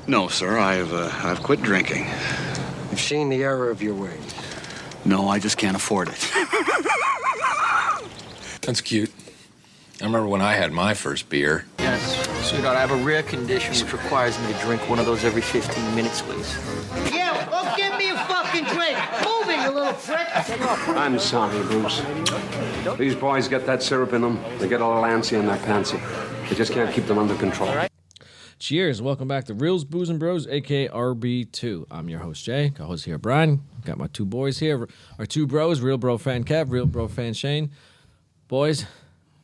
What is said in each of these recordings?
No, sir. I've quit drinking. You've seen the error of your ways. No, I just can't afford it. That's cute. I remember when I had my first beer. Yes, sweetheart, I have a rare condition which requires me to drink one of those every 15 minutes, please. Yeah, well, give me a fucking drink. Move it, you little prick. I'm sorry, Bruce. These boys get that syrup in them. They get a little antsy and they're pantsy. They just can't keep them under control. Cheers. Welcome back to Reels, Booze, and Bros, a.k.a. RB2. I'm your host, Jay. Co-host here, Brian. Got my two boys here. Our two bros, Real Bro Fan Kev, Real Bro Fan Shane. Boys,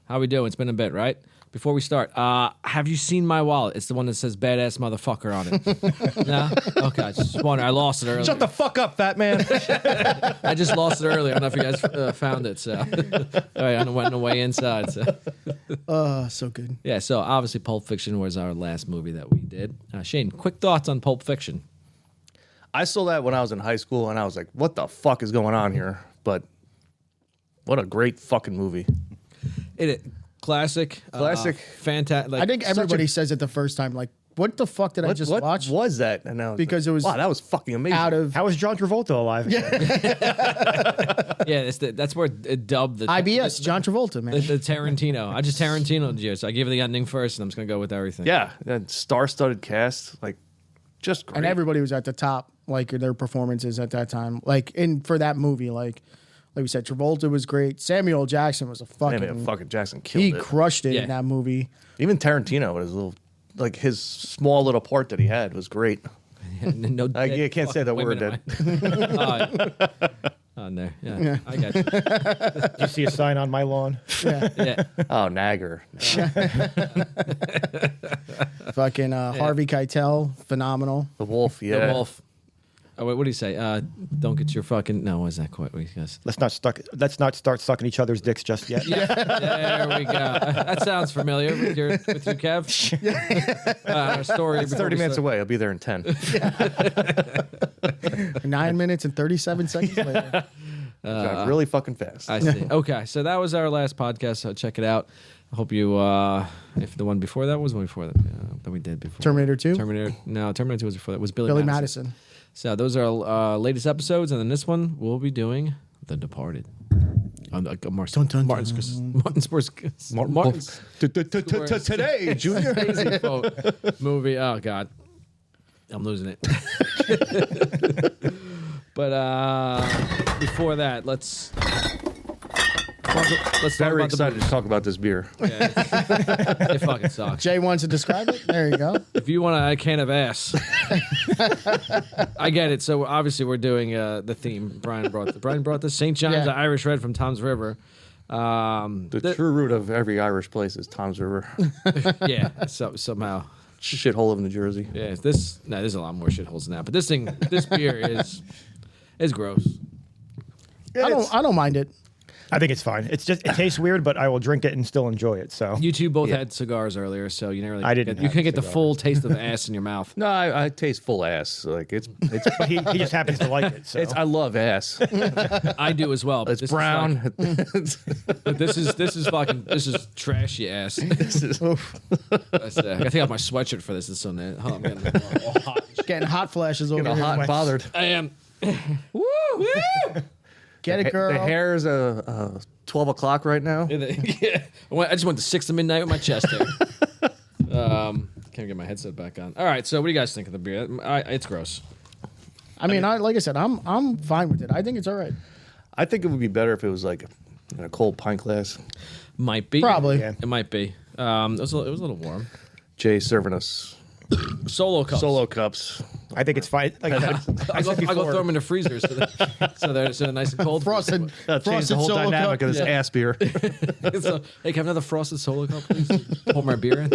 how we doing? It's been a bit, right? Before we start, have you seen my wallet? It's the one that says badass motherfucker on it. No? Okay, I just wondering. I lost it earlier. Shut the fuck up, fat man. I just lost it earlier. I don't know if you guys found it. So, all right, on the way inside. So good. Yeah, so obviously Pulp Fiction was our last movie that we did. Shane, quick thoughts on Pulp Fiction. I saw that when I was in high school, and I was like, what the fuck is going on here? But what a great fucking movie. Classic. Fantastic. I think everybody says it the first time. Like, what the fuck did I just watch? What was that? And now because it was wow, that was fucking amazing. How was John Travolta alive? Yeah, that's where it dubbed the IBS, John Travolta, man. The Tarantino. I just Tarantino'd you, so I gave it the ending first, and I'm just gonna go with everything. Yeah, that star-studded cast, like just great. And everybody was at the top, like their performances at that time. Like for that movie, like we said, Travolta was great. Samuel Jackson was a fucking Jackson killed it. He crushed it in that movie. Even Tarantino with his little, like his small little part that he had was great. No, I can't say that word. On there, yeah. I got you. Do you see a sign on my lawn? Yeah. Oh, Nagger. Fucking Harvey Keitel, phenomenal. The Wolf, yeah. The Wolf. Oh, wait, what do you say? Don't get your fucking... No, what is that quite? What do you guys... Let's not start sucking each other's dicks just yet. Yeah, there we go. That sounds familiar with you, Kev. Our story. It's 30 minutes away. I'll be there in 10. 9 minutes and 37 seconds later. Really fucking fast. I see. Okay, so that was our last podcast, so check it out. I hope you... if the one before that was the one before that we did before. Terminator 2? Terminator 2 was before that. It was Billy Madison. So those are our latest episodes, and then this one we'll be doing The Departed. Martin Scorsese. Today, Junior. Movie. Oh God, I'm losing it. But before that, let's Very talk about excited to talk about this beer. Yeah, it fucking sucks. Jay wants to describe it. There you go. If you want a can of ass, I get it. So obviously we're doing the theme. Brian brought the St. John's Irish Red from Tom's River. The true root of every Irish place is Tom's River. Yeah, somehow. Shithole of New Jersey. Yeah, there's a lot more shitholes than that. But this beer is gross. I don't mind it. I think it's fine. It tastes weird, but I will drink it and still enjoy it. So you two both had cigars earlier, so you never. I didn't. You can't get the full taste of ass in your mouth. No, I taste full ass. Like it's. But he just happens to like it. So I love ass. I do as well. But it's brown. But this is trashy ass. I take off my sweatshirt for this. It's so nice. Oh, I'm getting all hot. Getting hot flashes over here. Hot and bothered. I am. Woo! Get it, girl. The hair is 12 o'clock right now. Yeah. I just went to 6 to midnight with my chest hair. Can't get my headset back on. All right, so what do you guys think of the beer? It's gross. I mean, like I said, I'm fine with it. I think it's all right. I think it would be better if it was like in a cold pint glass. Might be. Probably. Yeah. It might be. It was a little warm. Jay serving us Solo cups. I think it's fine. Like I go throw them in the freezer so they're nice and cold. Frosted Change the whole Solo dynamic cup. of this ass beer. So, hey, can I have another frosted Solo cup, please? Pour my beer in.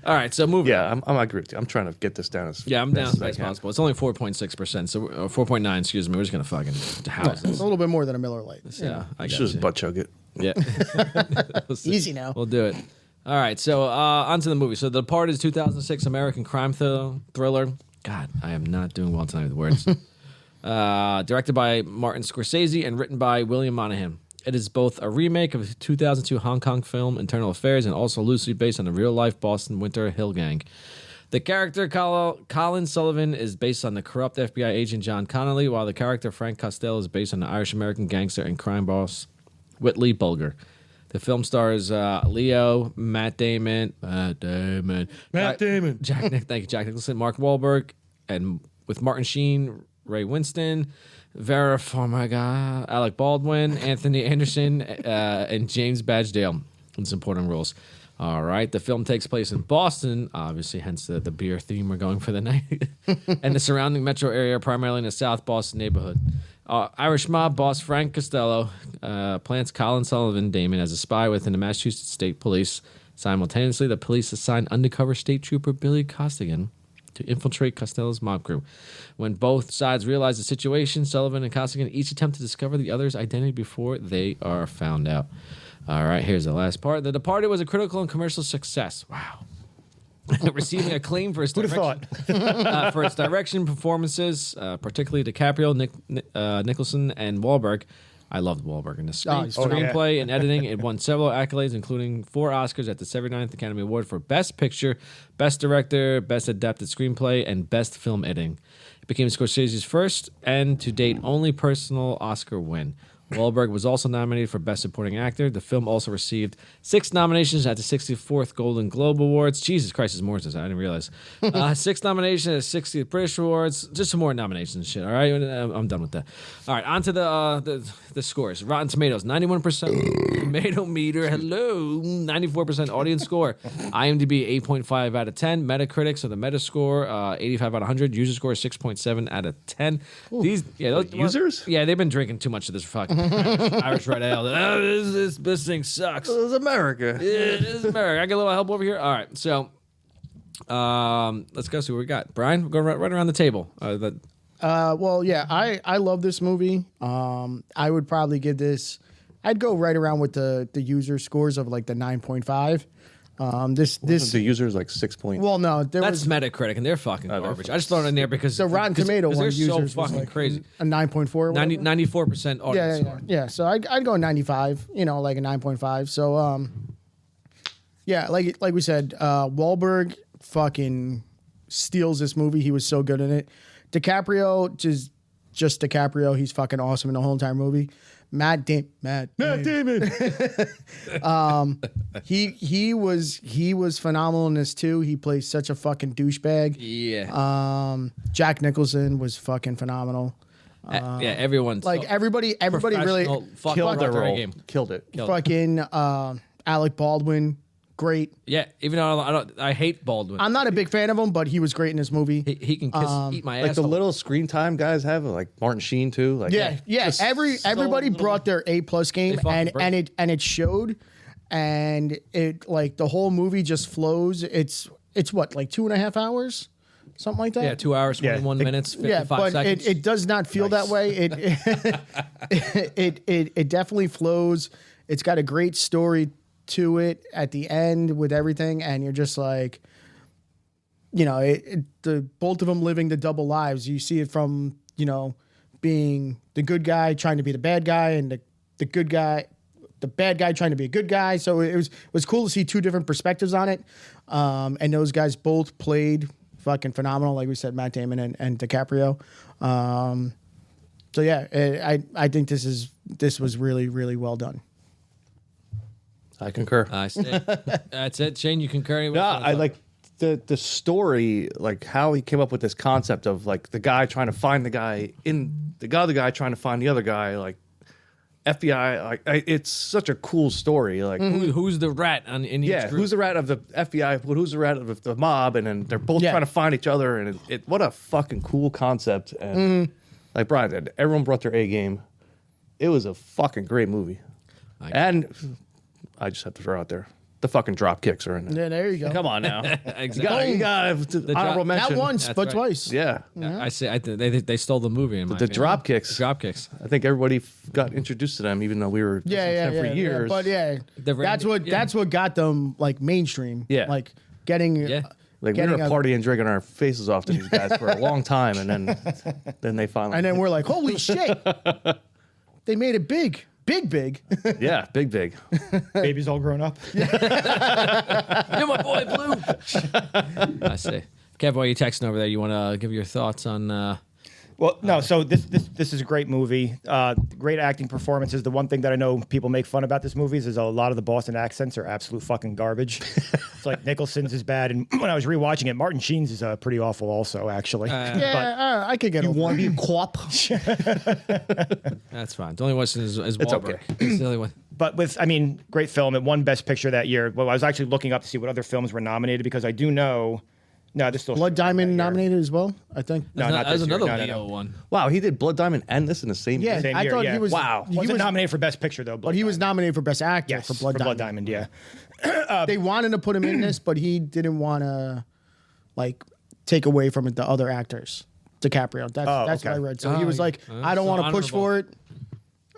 All right, so moving. Yeah, I'm agree with you. I'm trying to get this down as I'm down as fast fast as possible. It's only 4.6%, so 4.9. Excuse me. We're just gonna fucking house It's this. a little bit more than a Miller Lite. Yeah, I got just you. butt chug it. Yeah. Easy now. We'll do it. All right, so on to the movie. So The Departed is 2006 American crime thriller. God, I am not doing well tonight with words. Directed by Martin Scorsese and written by William Monahan. It is both a remake of the 2002 Hong Kong film Internal Affairs and also loosely based on the real-life Boston Winter Hill Gang. The character Colin Sullivan is based on the corrupt FBI agent John Connolly, while the character Frank Costello is based on the Irish-American gangster and crime boss Whitley Bulger. The film stars Leo, Matt Damon, Jack Nicholson, Mark Wahlberg, and with Martin Sheen, Ray Winston, Vera Farmiga, Alec Baldwin, Anthony Anderson, and James Badgedale in supporting roles. All right, the film takes place in Boston, obviously, hence the beer theme we're going for the night, and the surrounding metro area, primarily in the South Boston neighborhood. Irish mob boss Frank Costello plants Colin Sullivan Damon as a spy within the Massachusetts State Police. Simultaneously, the police assign undercover state trooper Billy Costigan to infiltrate Costello's mob crew. When both sides realize the situation, Sullivan and Costigan each attempt to discover the other's identity before they are found out. All right, here's the last part. The Departed was a critical and commercial success. Wow. Receiving acclaim for its direction, for its direction, performances, particularly DiCaprio, Nicholson, and Wahlberg. I loved Wahlberg in this screenplay and editing. It won several accolades, including 4 Oscars at the 79th Academy Award for Best Picture, Best Director, Best Adapted Screenplay, and Best Film Editing. It became Scorsese's first and, to date, only personal Oscar win. Wahlberg was also nominated for Best Supporting Actor. The film also received 6 nominations at the 64th Golden Globe Awards. Jesus Christ, there's more than that. I didn't realize. 6 nominations at the 60th British Awards. Just some more nominations and shit, all right? I'm done with that. All right, on to the scores. Rotten Tomatoes, 91%. Tomato meter, hello, 94% audience score. IMDb, 8.5 out of 10. Metacritic, so the Metascore, 85 out of 100. User score, 6.7 out of 10. Ooh, these users? Yeah, they've been drinking too much of this fucking Irish Red Ale. This thing sucks. This is America. It is America. I get a little help over here. All right, so let's go see what we got. Brian, we'll go right around the table. Well, yeah, I love this movie. I would probably give this. I'd go right around with the user scores of like the 9.5. The user's like 6 point. Well, no, that's Metacritic, and they're fucking garbage. I just throw it in there because the Rotten Tomato one they're users so fucking was like crazy. A 9.4, 94% audience score. Yeah. So I'd go 95. Like a 9.5. So yeah, like we said, Wahlberg fucking steals this movie. He was so good in it. DiCaprio, just DiCaprio. He's fucking awesome in the whole entire movie. Matt Damon. He was phenomenal in this too. He plays such a fucking douchebag. Yeah. Jack Nicholson was fucking phenomenal. Yeah, everyone's like everybody really killed their role. Killed it. Fucking Alec Baldwin. Great. Yeah, even though I hate Baldwin. I'm not a big fan of him, but he was great in this movie. He can eat my ass. Like the little screen time guys have, like Martin Sheen too. Like everybody brought their A+ game, and it showed, and it like the whole movie just flows. It's what, like 2.5 hours, something like that. Yeah, 2 hours, 21 minutes, 55 seconds. It does not feel that way. It definitely flows. It's got a great story to it at the end with everything, and you're just like, the both of them living the double lives. You see it from being the good guy trying to be the bad guy, and the good guy, the bad guy trying to be a good guy. So it was cool to see 2 different perspectives on it, and those guys both played fucking phenomenal. Like we said, Matt Damon and DiCaprio. So yeah, I think this was really, really well done. I concur. I see. That's it. Shane, you concur? Yeah, I like the story, like how he came up with this concept of like the guy trying to find the guy in the other guy trying to find the other guy, like FBI. Like it's such a cool story. Like who's the rat in each group? Who's the rat of the FBI? Who's the rat of the mob? And then they're both trying to find each other. And what a fucking cool concept. And like Brian said, everyone brought their A game. It was a fucking great movie. And I just have to throw out there, the fucking drop kicks are in there. Yeah, there you go. Come on now. Exactly. You got honorable mention. Not once, but twice. Yeah. I say they stole the movie. In my The opinion. drop kicks. Drop kicks. I think everybody got introduced to them, even though we were for years. But that's what got them like mainstream. Yeah. Like getting. Yeah. Like we were partying, drinking our faces off to these guys for a long time, and then they finally. And then we're like, holy shit! They made it big. Big. Yeah, big. Baby's all grown up. You're my boy, Blue. I say. Kev, while you're texting over there, you want to give your thoughts on? Well, no. So this is a great movie. Great acting performances. The one thing that I know people make fun about this movie is a lot of the Boston accents are absolute fucking garbage. It's like Nicholson's is bad, and when I was rewatching it, Martin Sheen's is pretty awful also, actually. I could get. You want to be a cop? That's fine. The only one is Wahlberg. okay. It's the only one. But great film. It won Best Picture that year. Well, I was actually looking up to see what other films were nominated because I do know. No, this still Blood Diamond nominated as well. I think. No, not That's this year. another No, Leo no. one. Wow, he did Blood Diamond and this in the same Yeah, year. Same I year, thought yeah. he was. Wow. he Wasn't was nominated for Best Picture though. but he was nominated for Best Actor Yes, for Blood Diamond. Yeah. They wanted to put him in this, but he didn't want to, like, take away from it the other actors. DiCaprio. That's what I read. So he was like, I don't so want to push for it,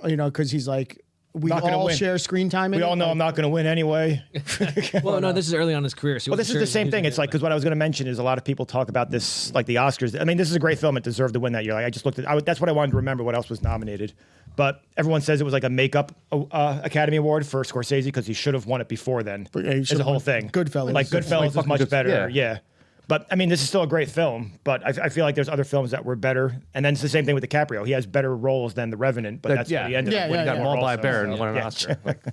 because he's like, we Not gonna all win. share screen time. We all know I'm not going to win anyway. Well, no, this is early on in his career. So Well, this is the same thing. It's like, because what I was going to mention is a lot of people talk about this, like the Oscars. I mean, this is a great film. It deserved to win that year. Like, I just looked at, that's what I wanted to remember, what else was nominated. But everyone says it was like a makeup Academy Award for Scorsese because he should have won it before then. Yeah, he It's should a have whole won thing. Goodfellas. Like Goodfellas was much good- better. yeah. Yeah. But I mean, this is still a great film. But I feel like there's other films that were better. And then it's the same thing with DiCaprio. He has better roles than The Revenant, but that's what he ended up winning. Got for Mauled by a also, Bear so, and won an yeah. Oscar. Like,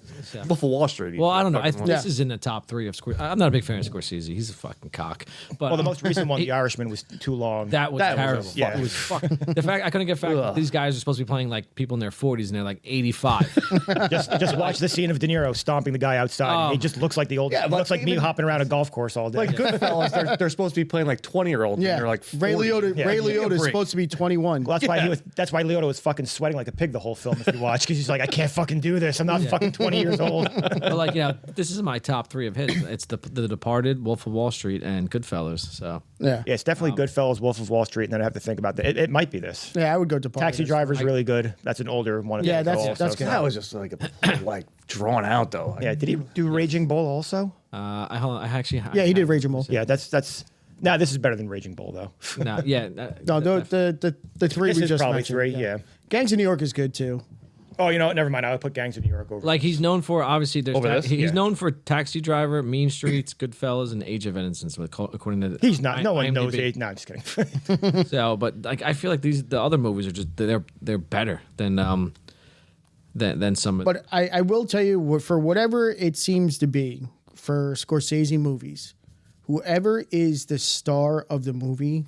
Wolf of Wall Street. Well, I don't know. Fucking This is in the top 3 of Scorsese. I'm not a big fan of Scorsese. He's a fucking cock. But Well, the most recent one, The Irishman, was too long. that was That was terrible. yeah. It was fucking. The fact I couldn't get fact that these guys are supposed to be playing like people in their 40s and they're like 85. Just watch the scene of De Niro stomping the guy outside. Oh. He just looks like the old. Yeah, He looks but like me even- hopping around a golf course all day. Like Goodfellas, they're supposed to be playing like 20-year-olds. Yeah, And they're like 40. Ray Liotta. Yeah. Ray Give me a Liotta is break. supposed to be 21. Well, that's why Liotta was fucking sweating like a pig the whole film if you watch, because he's like, I can't fucking do this. I'm not fucking 20 years old. But like, this is my top 3 of his. It's the Departed, Wolf of Wall Street, and Goodfellas. So Yeah. Yeah, it's definitely Goodfellas, Wolf of Wall Street, and then I have to think about that. It might be this. Yeah, I would go to Taxi Driver's really good. That's an older one. Of Yeah, those that's also. good. That was just like drawn out though. Like, Yeah, did he do Raging Bull also? I actually Yeah, he did Raging Bull. Yeah, that's. Nah, this is better than Raging Bull though. No, yeah. No, the 3 This we is just probably mentioned. 3. Yeah. Gangs of New York is good too. Oh, you know what? Never mind. I would put Gangs of New York over. Like he's known for obviously. Over this? He's Yeah. known for Taxi Driver, Mean Streets, Goodfellas, and Age of Innocence. According to He's not. No one knows IMDb. age. No, I'm just kidding. So, but like I feel like the other movies are just they're better than some. But I will tell you, for whatever it seems to be for Scorsese movies, whoever is the star of the movie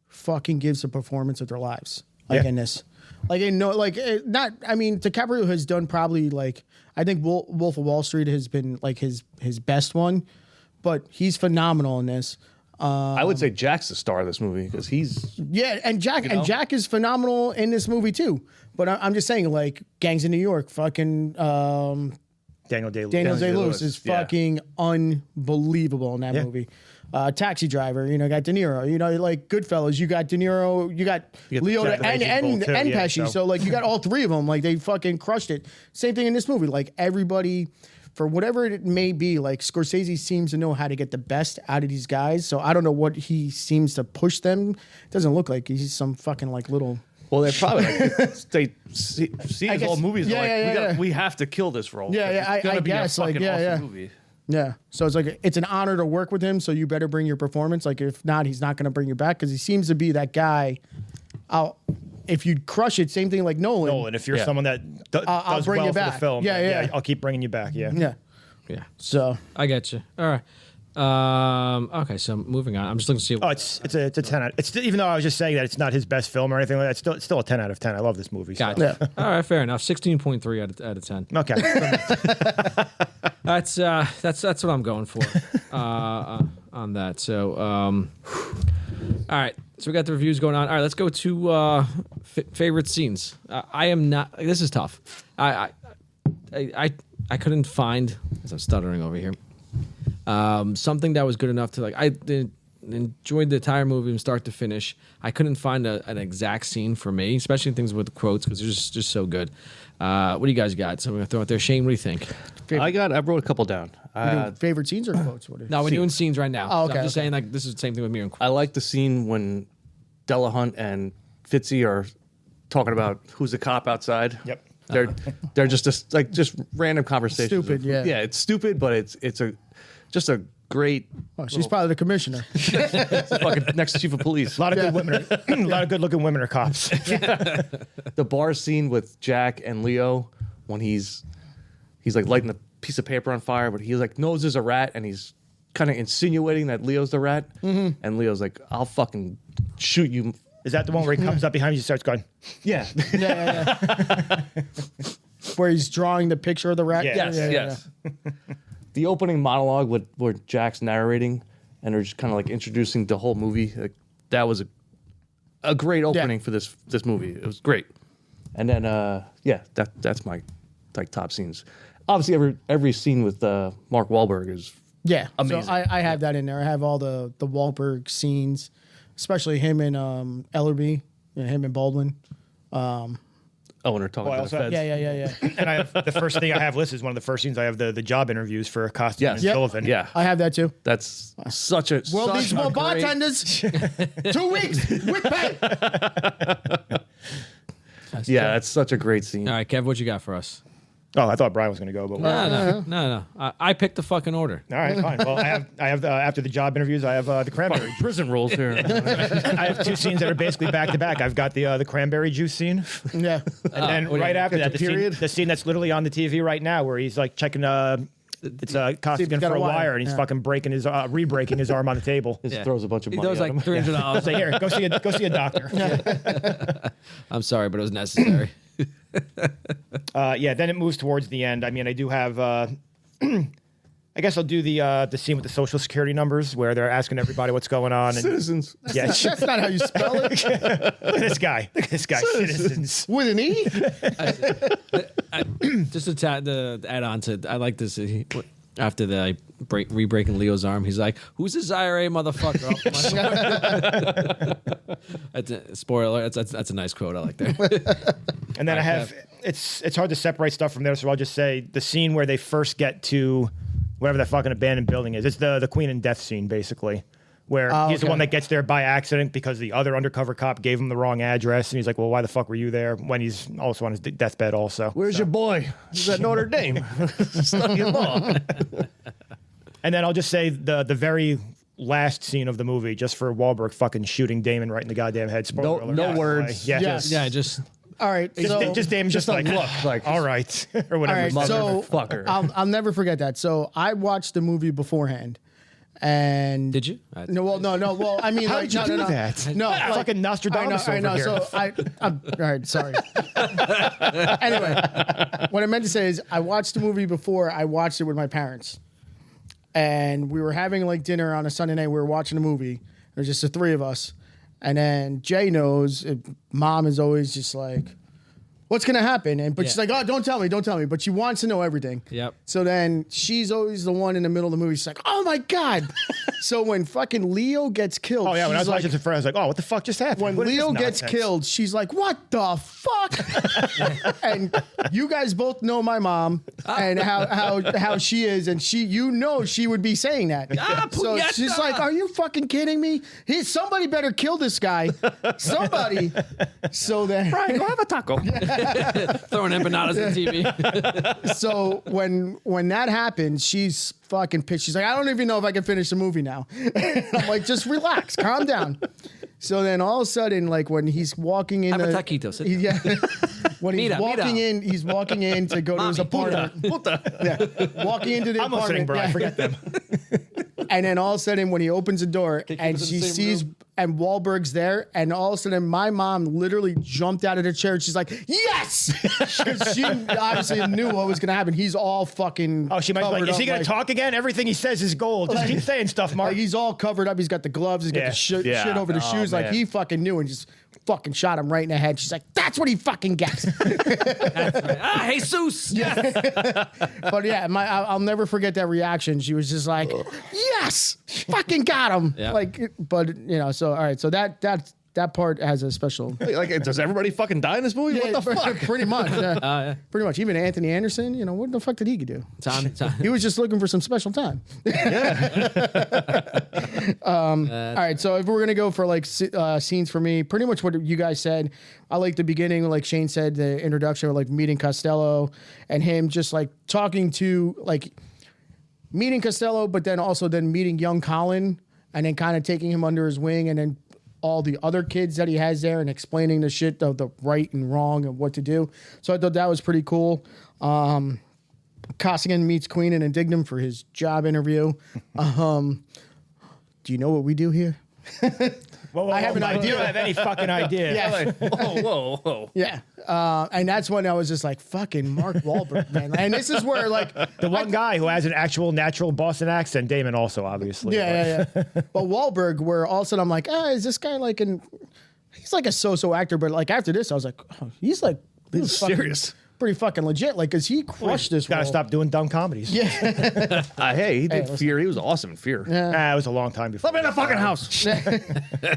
fucking gives a performance of their lives. Like Yeah. in this. Like, not, I mean, DiCaprio has done probably like, I think Wolf of Wall Street has been like his best one, but he's phenomenal in this. I would say Jack's the star of this movie because he's Yeah, and Jack is phenomenal in this movie too. But I'm just saying, like, Gangs of New York, fucking Daniel Day-Lewis. Daniel Day-Lewis is yeah. fucking unbelievable in that Yeah. movie. Taxi Driver, got De Niro. Like Goodfellas, you got De Niro, you got Liotta Jack and Raging Bull too, and yeah, Pesci. so- So like you got all 3 of them. Like they fucking crushed it. Same thing in this movie. Like everybody, for whatever it may be, like Scorsese seems to know how to get the best out of these guys. So I don't know what he seems to push them. It doesn't look like he's some fucking like little. well, they're probably like they see his guess- old movies. yeah, They're yeah, like, yeah. we have to kill this role. Yeah, yeah, It's gonna I be guess, a like, fucking yeah, awesome yeah. movie. Yeah. So it's like it's an honor to work with him. So you better bring your performance. Like if not, he's not going to bring you back because he seems to be that guy. If you crush it, same thing like Nolan. Nolan, if you're Yeah. someone that I'll does bring well you for the back. film, Yeah, then, yeah. I'll keep bringing you back. Yeah. Yeah. yeah, So I get you. All right. Okay, so moving on. I'm just looking to see. Oh, it's a 10 out. It's even though I was just saying that it's not his best film or anything like that. It's still a 10 out of 10. I love this movie. So. Gotcha. Yeah. All right, fair enough. 16.3 out of 10. Okay. That's what I'm going for on that. So, all right. So we got the reviews going on. All right, let's go to favorite scenes. I am not. This is tough. I couldn't find. As I'm stuttering over here. Something that was good enough to like. I enjoyed the entire movie from start to finish. I couldn't find an exact scene for me, especially things with quotes because they're just so good. What do you guys got? So I'm gonna throw it out there. Shane, what do you think? I wrote a couple down. favorite scenes or quotes? What No, we're doing scenes right now. Oh, So okay, I'm just okay. saying like this is the same thing with me and I like the scene when Delahunt and Fitzy are talking about who's the cop outside. Yep. They're just random conversations. Stupid, yeah. Yeah, it's stupid, but it's just a great. Oh, she's probably the commissioner. Fucking next chief of police. A lot of good women. A lot of good-looking women are cops. The bar scene with Jack and Leo when he's like lighting a piece of paper on fire, but he like knows there's a rat and he's kind of insinuating that Leo's the rat, and Leo's like, "I'll fucking shoot you." Is that the one where he comes up behind you and starts going? Yeah. Yeah. Where he's drawing the picture of the rat. Yeah. Yes. The opening monologue where Jack's narrating and they're just kind of like introducing the whole movie. Like, that was a great opening for this movie. It was great. And then that's my like top scenes. Obviously, every scene with Mark Wahlberg is amazing. So I have that in there. I have all the Wahlberg scenes, especially him and Ellerby, him and Baldwin. When they're talking about the feds. Yeah. And I have the first thing I have listed is one of the first scenes I have the job interviews for Costume and Yep. Sullivan. Yeah. I have that too. That's such a World such needs a more great- bartenders. 2 weeks with pay. Yeah, that's such a great scene. All right, Kev, what you got for us? Oh, I thought Brian was going to go, but No. I picked the fucking order. all right, fine. Well, I have after the job interviews, I have the cranberry. Prison rules here. I have two scenes that are basically back to back. I've got the cranberry juice scene, Yeah. and then right after that, period? the scene that's literally on the TV right now, where he's like checking it's a costume got for a a wire. wire, and he's fucking breaking his re-breaking his arm on the table. Just throws a bunch of He money does at him. like $300. Say, here, go see a doctor. I'm sorry, but it was necessary. Then it moves towards the end. I mean, I do have. I guess I'll do the scene with the social security numbers where they're asking everybody what's going on. And, Citizens. yeah, That's not how you spell it. look at this guy. Look at this guy. Citizens. With an E? Just to add on to, I like this. After the re-breaking Leo's arm, he's like, "Who's this IRA motherfucker?" That's a spoiler. That's a nice quote. I like that. And then I have it's hard to separate stuff from there, so I'll just say the scene where they first get to whatever that fucking abandoned building is. It's the Queen and Death scene, basically, where he's the one that gets there by accident because the other undercover cop gave him the wrong address, and he's like, "Well, why the fuck were you there?" When he's also on his deathbed, also. Where's your boy? He's at Notre Dame. Studying law. And then I'll just say the very last scene of the movie, just for Wahlberg fucking shooting Damon right in the goddamn head. Spoiler alert. No words. Yeah, Yes. Yeah, just All right. So, just Damon, just like look, like, all right, or all whatever. right. he said. So Motherfucker. I'll never forget that. So I watched the movie beforehand. And did you? No, well, no. Well, I mean, How like, did you no, do that? No, like, Fucking Nostradamus I know. over here. So I'm all right. Sorry. Anyway, what I meant to say is, I watched the movie before. I watched it with my parents, and we were having like dinner on a Sunday night. We were watching a movie. There's just the three of us, and then Jay knows. Mom is always just like, what's gonna happen? But she's like, oh, don't tell me. But she wants to know everything. Yep. So then she's always the one in the middle of the movie. She's like, oh my God. So when fucking Leo gets killed, Oh yeah, when I was she's like, watching it first, I was like, "Oh, what the fuck just happened?" when What is Leo this gets nonsense? killed, she's like, what the fuck? And you guys both know my mom and how she is, and she would be saying that. So she's like, are you fucking kidding me? Somebody better kill this guy. Somebody. So then Brian, go have a taco. throwing empanadas at the TV. so when that happens, she's fucking pissed. She's like, I don't even know if I can finish the movie now. I'm like, just relax, calm down. So then all of a sudden, like when he's walking in, Have a taquito, sit down. yeah, when he's Mira, walking mira. in, he's walking in to go to his apartment. Yeah, walking into the I'm listening, apartment. bro. yeah. Forget them. And then all of a sudden, when he opens the door and us in she the same sees room. and Wahlberg's there, and all of a sudden, my mom literally jumped out of the chair. And she's like, "Yes!" Because she obviously knew what was going to happen. He's all fucking. Oh, she might be like, covered "Is he up, gonna like- talk again? Everything he says is gold. Just keep saying stuff, Mark." Like he's all covered up. He's got the gloves. He's got Yeah. the shit Yeah. over the Oh, shoes. Like man. he fucking knew and just fucking shot him right in the head. She's like, "That's what he fucking gets." Jesus. But yeah, I'll never forget that reaction. She was just like, "Yes, fucking got him." Yeah. Like, but so all right, so that part has a special. Like, does everybody fucking die in this movie? What the fuck? Pretty much. Yeah. Yeah. Pretty much. Even Anthony Anderson, what the fuck did he do? Time. He was just looking for some special time. All right, so if we're gonna go for like scenes for me, pretty much what you guys said. I like the beginning, like Shane said, the introduction, like meeting Costello and him just like talking to like meeting Costello, but then also meeting young Colin, and then kind of taking him under his wing, and then all the other kids that he has there, and explaining the shit of the right and wrong and what to do. So I thought that was pretty cool. Costigan meets Queen and Indignum for his job interview. Do you know what we do here? I have an idea. You don't have any fucking idea. Yeah. Whoa. Yeah. And that's when I was just like, fucking Mark Wahlberg, man. And this is where, like, the one guy who has an actual natural Boston accent, Damon also, obviously. Yeah. But Wahlberg, where all of a sudden I'm like, is this guy like he's like a so-so actor, but like after this, I was like, oh, he's like, this is serious. Pretty fucking legit. Like, cause he crushed this role. Gotta stop doing dumb comedies. Yeah. Hey, he did Fear. He was awesome in Fear. It was a long time before. Let me in the fucking house.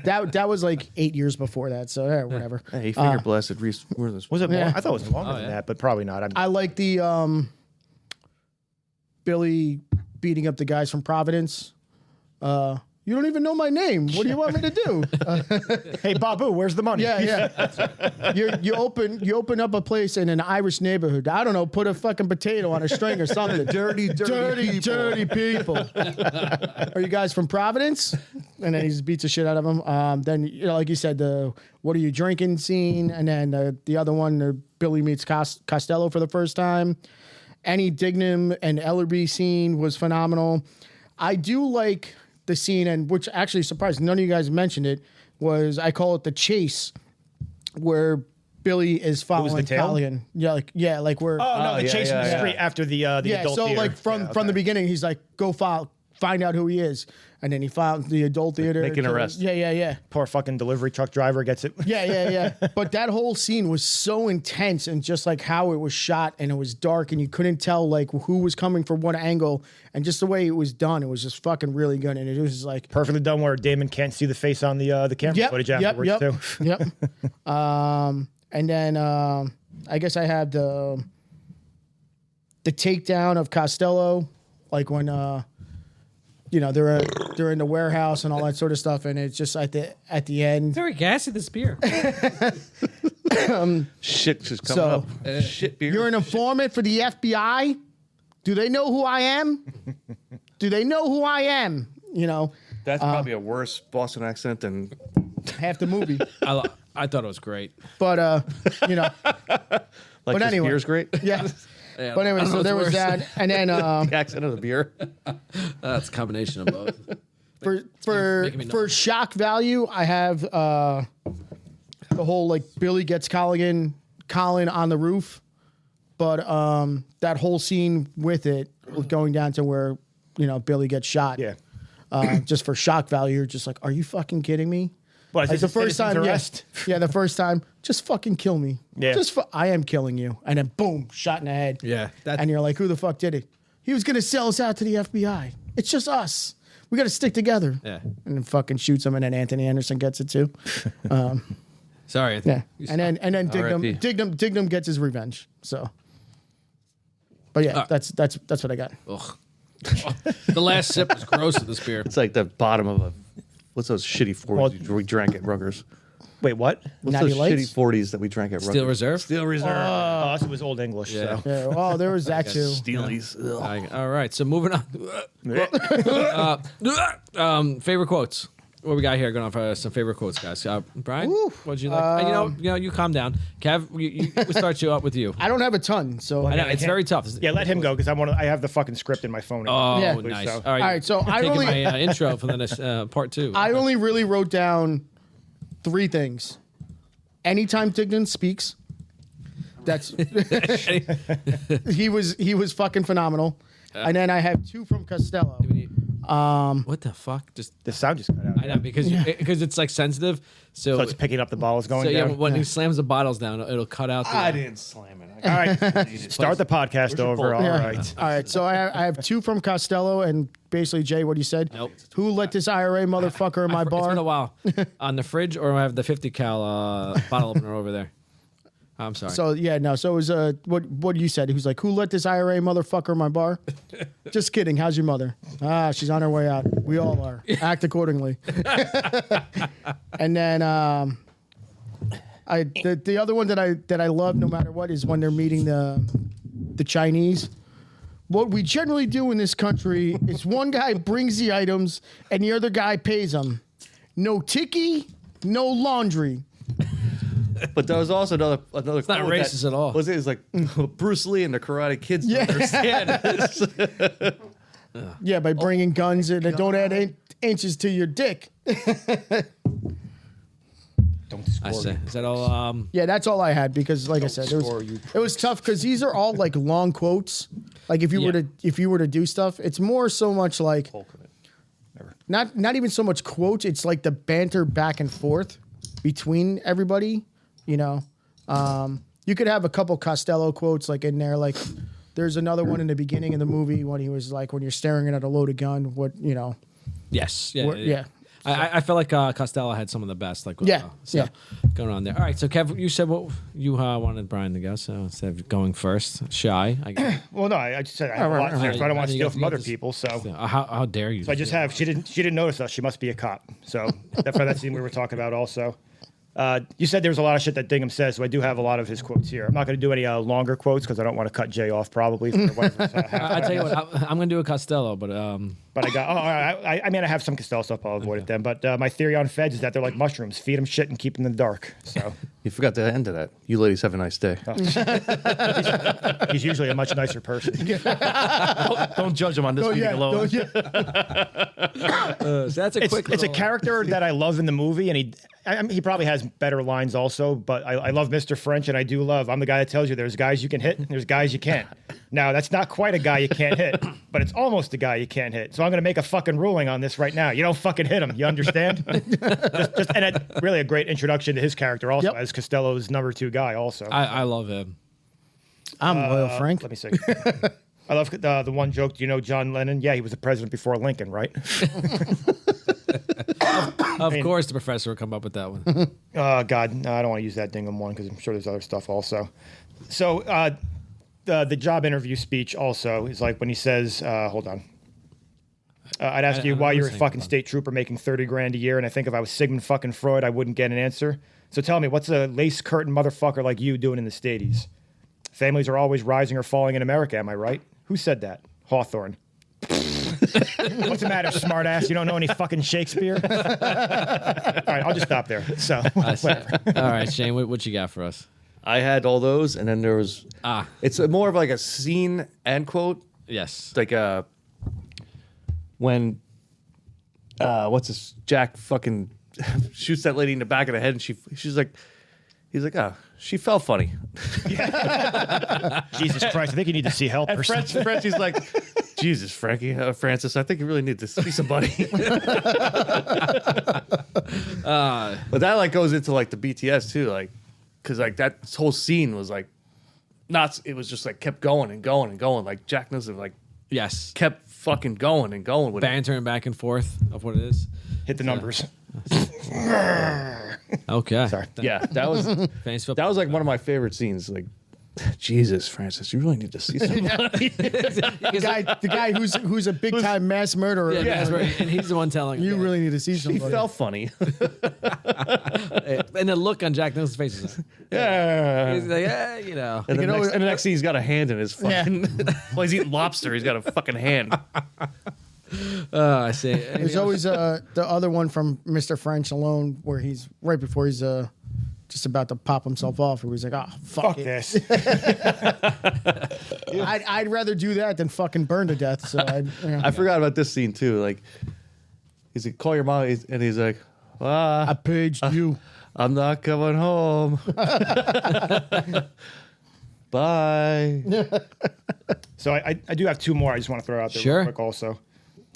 that was like 8 years before that. So whatever. Hey, finger blasted Reese. Was it more? Yeah. I thought it was longer than that, but probably not. I like the Billy beating up the guys from Providence. You don't even know my name. What do you want me to do? Hey, Babu, where's the money? Yeah. You open up a place in an Irish neighborhood. I don't know, put a fucking potato on a string or something. dirty people. Are you guys from Providence? And then he just beats the shit out of them. Then, like you said, the what are you drinking scene, and then the other one, Billy meets Costello for the first time. Annie Dignam and Ellerby scene was phenomenal. I do like the scene, and which actually surprised none of you guys mentioned it, was I call it the chase, where Billy is following Colin. Yeah, like where. Oh no, the chase in the street after the adult so theater. like from the beginning, he's like, go find out who he is, and then he found the adult theater. Make an arrest. Yeah. Poor fucking delivery truck driver gets it. Yeah. But that whole scene was so intense, and just like how it was shot, and it was dark, and you couldn't tell like who was coming from what angle, and just the way it was done, it was just fucking really good, and it was just like Perfectly done where Damon can't see the face on the camera footage afterwards too. Yep. And then I guess I have the takedown of Costello, like when they're in the warehouse and all that sort of stuff, and it's just at the end. Very gassy, this beer. Shit just coming up. Shit beer. You're an informant for the FBI. Do they know who I am? Do they know who I am? That's probably a worse Boston accent than half the movie. I thought it was great. But like. But this anyway, beer's great. Yeah. Yeah, But anyway, so there was worse. that, and then The accent of the beer. That's a combination of both. for shock value, I have the whole like Billy gets Colin on the roof, but that whole scene with it going down to where Billy gets shot. Yeah. Just for shock value, you're just like, are you fucking kidding me? What, Like is the this first time, citizen's arrest? yeah, the first time, just fucking kill me. Yeah. I am killing you, and then boom, shot in the head. Yeah, and you're like, who the fuck did it? He was gonna sell us out to the FBI. It's just us. We got to stick together. Yeah. And then fucking shoots him, and then Anthony Anderson gets it too. Sorry. Yeah, and then Dignam gets his revenge. So, but yeah, that's what I got. Ugh. The last sip was gross of this beer. It's like the bottom of what's those shitty 40s we drank at Rutgers? Wait, what? What's Natty those Lights? shitty 40s that we drank at Rutgers? Steel Reserve? Steel Reserve. Oh, it was Old English. Yeah. So. Yeah, well, there was that too. Steelies. Ugh. All right, so moving on. Favorite quotes. What we got here? Going on for some favorite quotes, guys. Brian, what'd you like? You calm down. Kev, we'll start you up with you. I don't have a ton, so I know it's very tough. Yeah, let him go because I have the fucking script in my phone. Oh, Yeah. nice. So- All right, so I taking only- my intro for the next part two. I only really wrote down 3 things. Anytime Dignam speaks, that's he was fucking phenomenal. And then I have 2 from Costello. What the fuck? Just The sound just cut out. I know because it's like sensitive. So So it's picking up the bottles going so yeah, down. when he slams the bottles down, it'll cut out. I didn't slam it. All right, start the podcast over. All Yeah. right. All right. So I have 2 from Costello, and basically, Jay, what you said. Nope. Who let this IRA motherfucker in my It's been a bar? while. On the fridge, or I have the 50 cal bottle opener over there. I'm sorry. So yeah, no. So it was what you said. He was like, "Who let this IRA motherfucker in my bar?" Just kidding. How's your mother? She's on her way out. We all are. Act accordingly. And then the other one that I love no matter what is when they're meeting the Chinese, what we generally do in this country is one guy brings the items and the other guy pays them. No ticky, no laundry. But there was also another. It's not racist at all. Was it? It's like Bruce Lee and the Karate Kids. Don't understand this. Yeah, by bringing guns in and don't add inches to your dick. Don't score I say. you. Is that all? Yeah, that's all I had because, like I said, it was tough because these are all like long quotes. Like if you were to do stuff, it's more so much like not even so much quotes. It's like the banter back and forth between everybody. You know, you could have a couple Costello quotes like in there. Like there's another one in the beginning of the movie when he was like, when you're staring at a loaded gun, what you know. Yes. Yeah. I felt like Costello had some of the best. Like Yeah. going on there. All right, so Kev, you said what you wanted Brian to go, so instead of going first, shy. Well, no, I just said I have a lot in there, so I don't want to steal from other people. So how dare you? So I just have she didn't notice us. She must be a cop. So for that scene we were talking about also. You said there was a lot of shit that Dingham says, so I do have a lot of his quotes here. I'm not going to do any longer quotes because I don't want to cut Jay off probably. For whatever's, I tell you what, I'm going to do a Costello, but I got. I mean, I have some Costello stuff. I'll avoid it then. But my theory on feds is that they're like mushrooms: feed them shit and keep them in the dark. So You forgot the end of that. You ladies have a nice day. he's usually a much nicer person. Don't judge him on this meeting alone. so that's a quick. It's a character that I love in the movie, and he probably has better lines also. But I love Mr. French, and I do love. I'm the guy that tells you there's guys you can hit, and there's guys you can't. Now that's not quite a guy you can't hit, but it's almost a guy you can't hit. So I'm going to make a fucking ruling on this right now. You don't fucking hit him. You understand? And really a great introduction to his character also as Costello's number 2 guy. Also, I love him. I'm loyal, Frank. Let me see. I love the one joke. Do you know John Lennon? Yeah, he was the president before Lincoln, right? Of course, the professor will come up with that one. Oh, God. No, I don't want to use that Dingham one because I'm sure there's other stuff also. So the job interview speech also is like when he says, hold on. I'd ask you why you're a fucking state trooper making $30,000 a year, and I think if I was Sigmund fucking Freud, I wouldn't get an answer. So tell me, what's a lace curtain motherfucker like you doing in the Stadies? Families are always rising or falling in America, am I right? Who said that? Hawthorne. What's the matter, smartass? You don't know any fucking Shakespeare? All right, I'll just stop there. So, whatever. All right, Shane, what you got for us? I had all those, and then there was. It's more of like a scene and quote. Yes. It's like when what's this? Jack fucking shoots that lady in the back of the head, and he's like, she felt funny. Jesus Christ, I think you need to see help. And Frenchie's like, Jesus, Francis, I think you really need to see somebody. But that like goes into like the BTS too, like, because like that whole scene was like, it was just like kept going and going and going. Like Jack Nicholson like yes kept fucking going and going with bantering back and forth of what it is. Hit the numbers. Okay. Sorry. Yeah, that was like one of my favorite scenes. Like, Jesus, Francis, you really need to see somebody. the guy who's a big time mass murderer. Yeah, that's right. And he's the one telling You really need to see He somebody. felt funny. And the look on Jack Nicholson's face is like, Yeah. he's like, you know. And the next scene, he's got a hand in his fucking. Well, he's eating lobster. He's got a fucking hand. I see. There's always the other one from Mr. French Alone where he's right before he's just about to pop himself off. Where he's like, "Oh, fuck it. this." I'd rather do that than fucking burn to death." So I forgot about this scene too. Like, he's like, "Call your mom," and he's like, I paged you. I'm not coming home. Bye. So I do have 2 more I just want to throw out there Sure. real quick also.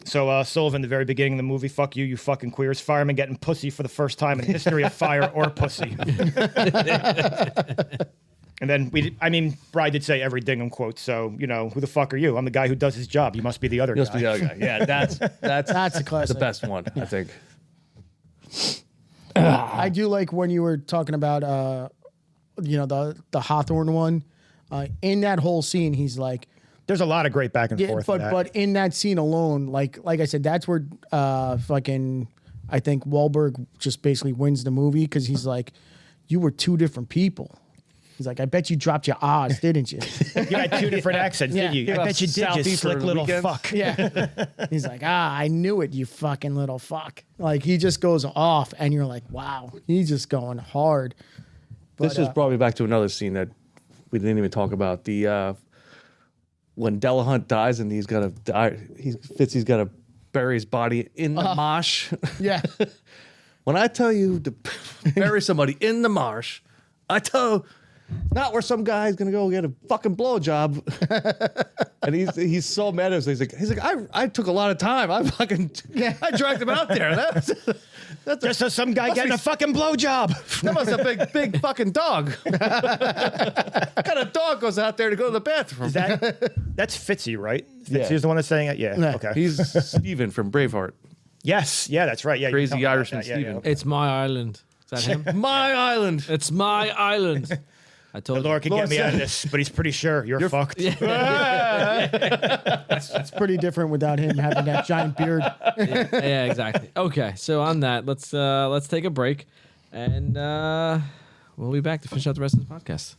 So Sullivan, the very beginning of the movie, fuck you, you fucking queers. Fireman getting pussy for the first time in the history of fire or pussy. And then Bride did say every Dingham quote. So, who the fuck are you? I'm the guy who does his job. You must be the other guy. Must be the other guy. Yeah, that's That's a classic. the best one, I think. I do like when you were talking about the Hawthorne one. In that whole scene, he's like, There's a lot of great back and forth. but in that scene alone, like I said, that's where fucking I think Wahlberg just basically wins the movie because he's like, you were 2 different people. He's like, I bet you dropped your R's, didn't you? You had two different accents, Yeah. didn't you? I bet you did, you Southeast slick for the little weekend. fuck. Yeah. He's like, I knew it, you fucking little fuck. Like, he just goes off, and you're like, wow, he's just going hard. This just brought me back to another scene that we didn't even talk about. The when Delahunt dies and he's gonna die, Fitzy's gotta bury his body in the marsh. Yeah. When I tell you to bury somebody in the marsh, I tell not where some guy's gonna go get a fucking blowjob. And he's so mad at us. He's like, I took a lot of time. I dragged him out there. That's Just so some guy getting a fucking blowjob. That was a big fucking dog. What kind of dog goes out there to go to the bathroom? That's Fitzy, right? Fitzy Yeah. is the one that's saying it? Yeah. Yeah. Okay. He's Steven from Braveheart. Yes. Yeah, that's right. Yeah. you Crazy told me about Irishman that. Yeah, Steven. yeah. It's my island. Is that him? My island. It's my island. I told The Lord you. can get me out of this, but he's pretty sure you're fucked. It's pretty different without him having that giant beard. Yeah, exactly. Okay, so on that, let's take a break, and we'll be back to finish out the rest of the podcast.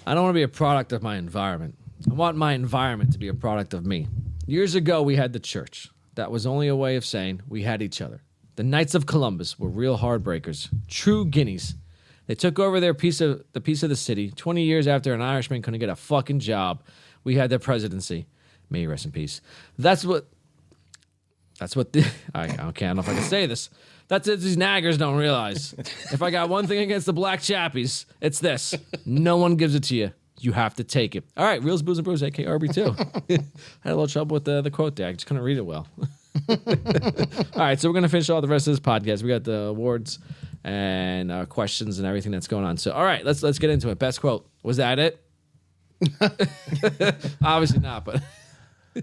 I don't want to be a product of my environment. I want my environment to be a product of me. Years ago, we had the church. That was only a way of saying we had each other. The Knights of Columbus were real hardbreakers, true guineas. They took over the piece of the city 20 years after an Irishman couldn't get a fucking job. We had their presidency. May he rest in peace. That's what I don't know if I can say this. That's what these naggers don't realize. If I got one thing against the black chappies, it's this. No one gives it to you. You have to take it. All right, Reels, Booze, and Brews, a.k.a. RB2. I had a little trouble with the quote there. I just couldn't read it well. All right, so we're going to finish all the rest of this podcast. We got the awards and questions and everything that's going on. So, all right, let's get into it. Best quote. Was that it? Obviously not, but I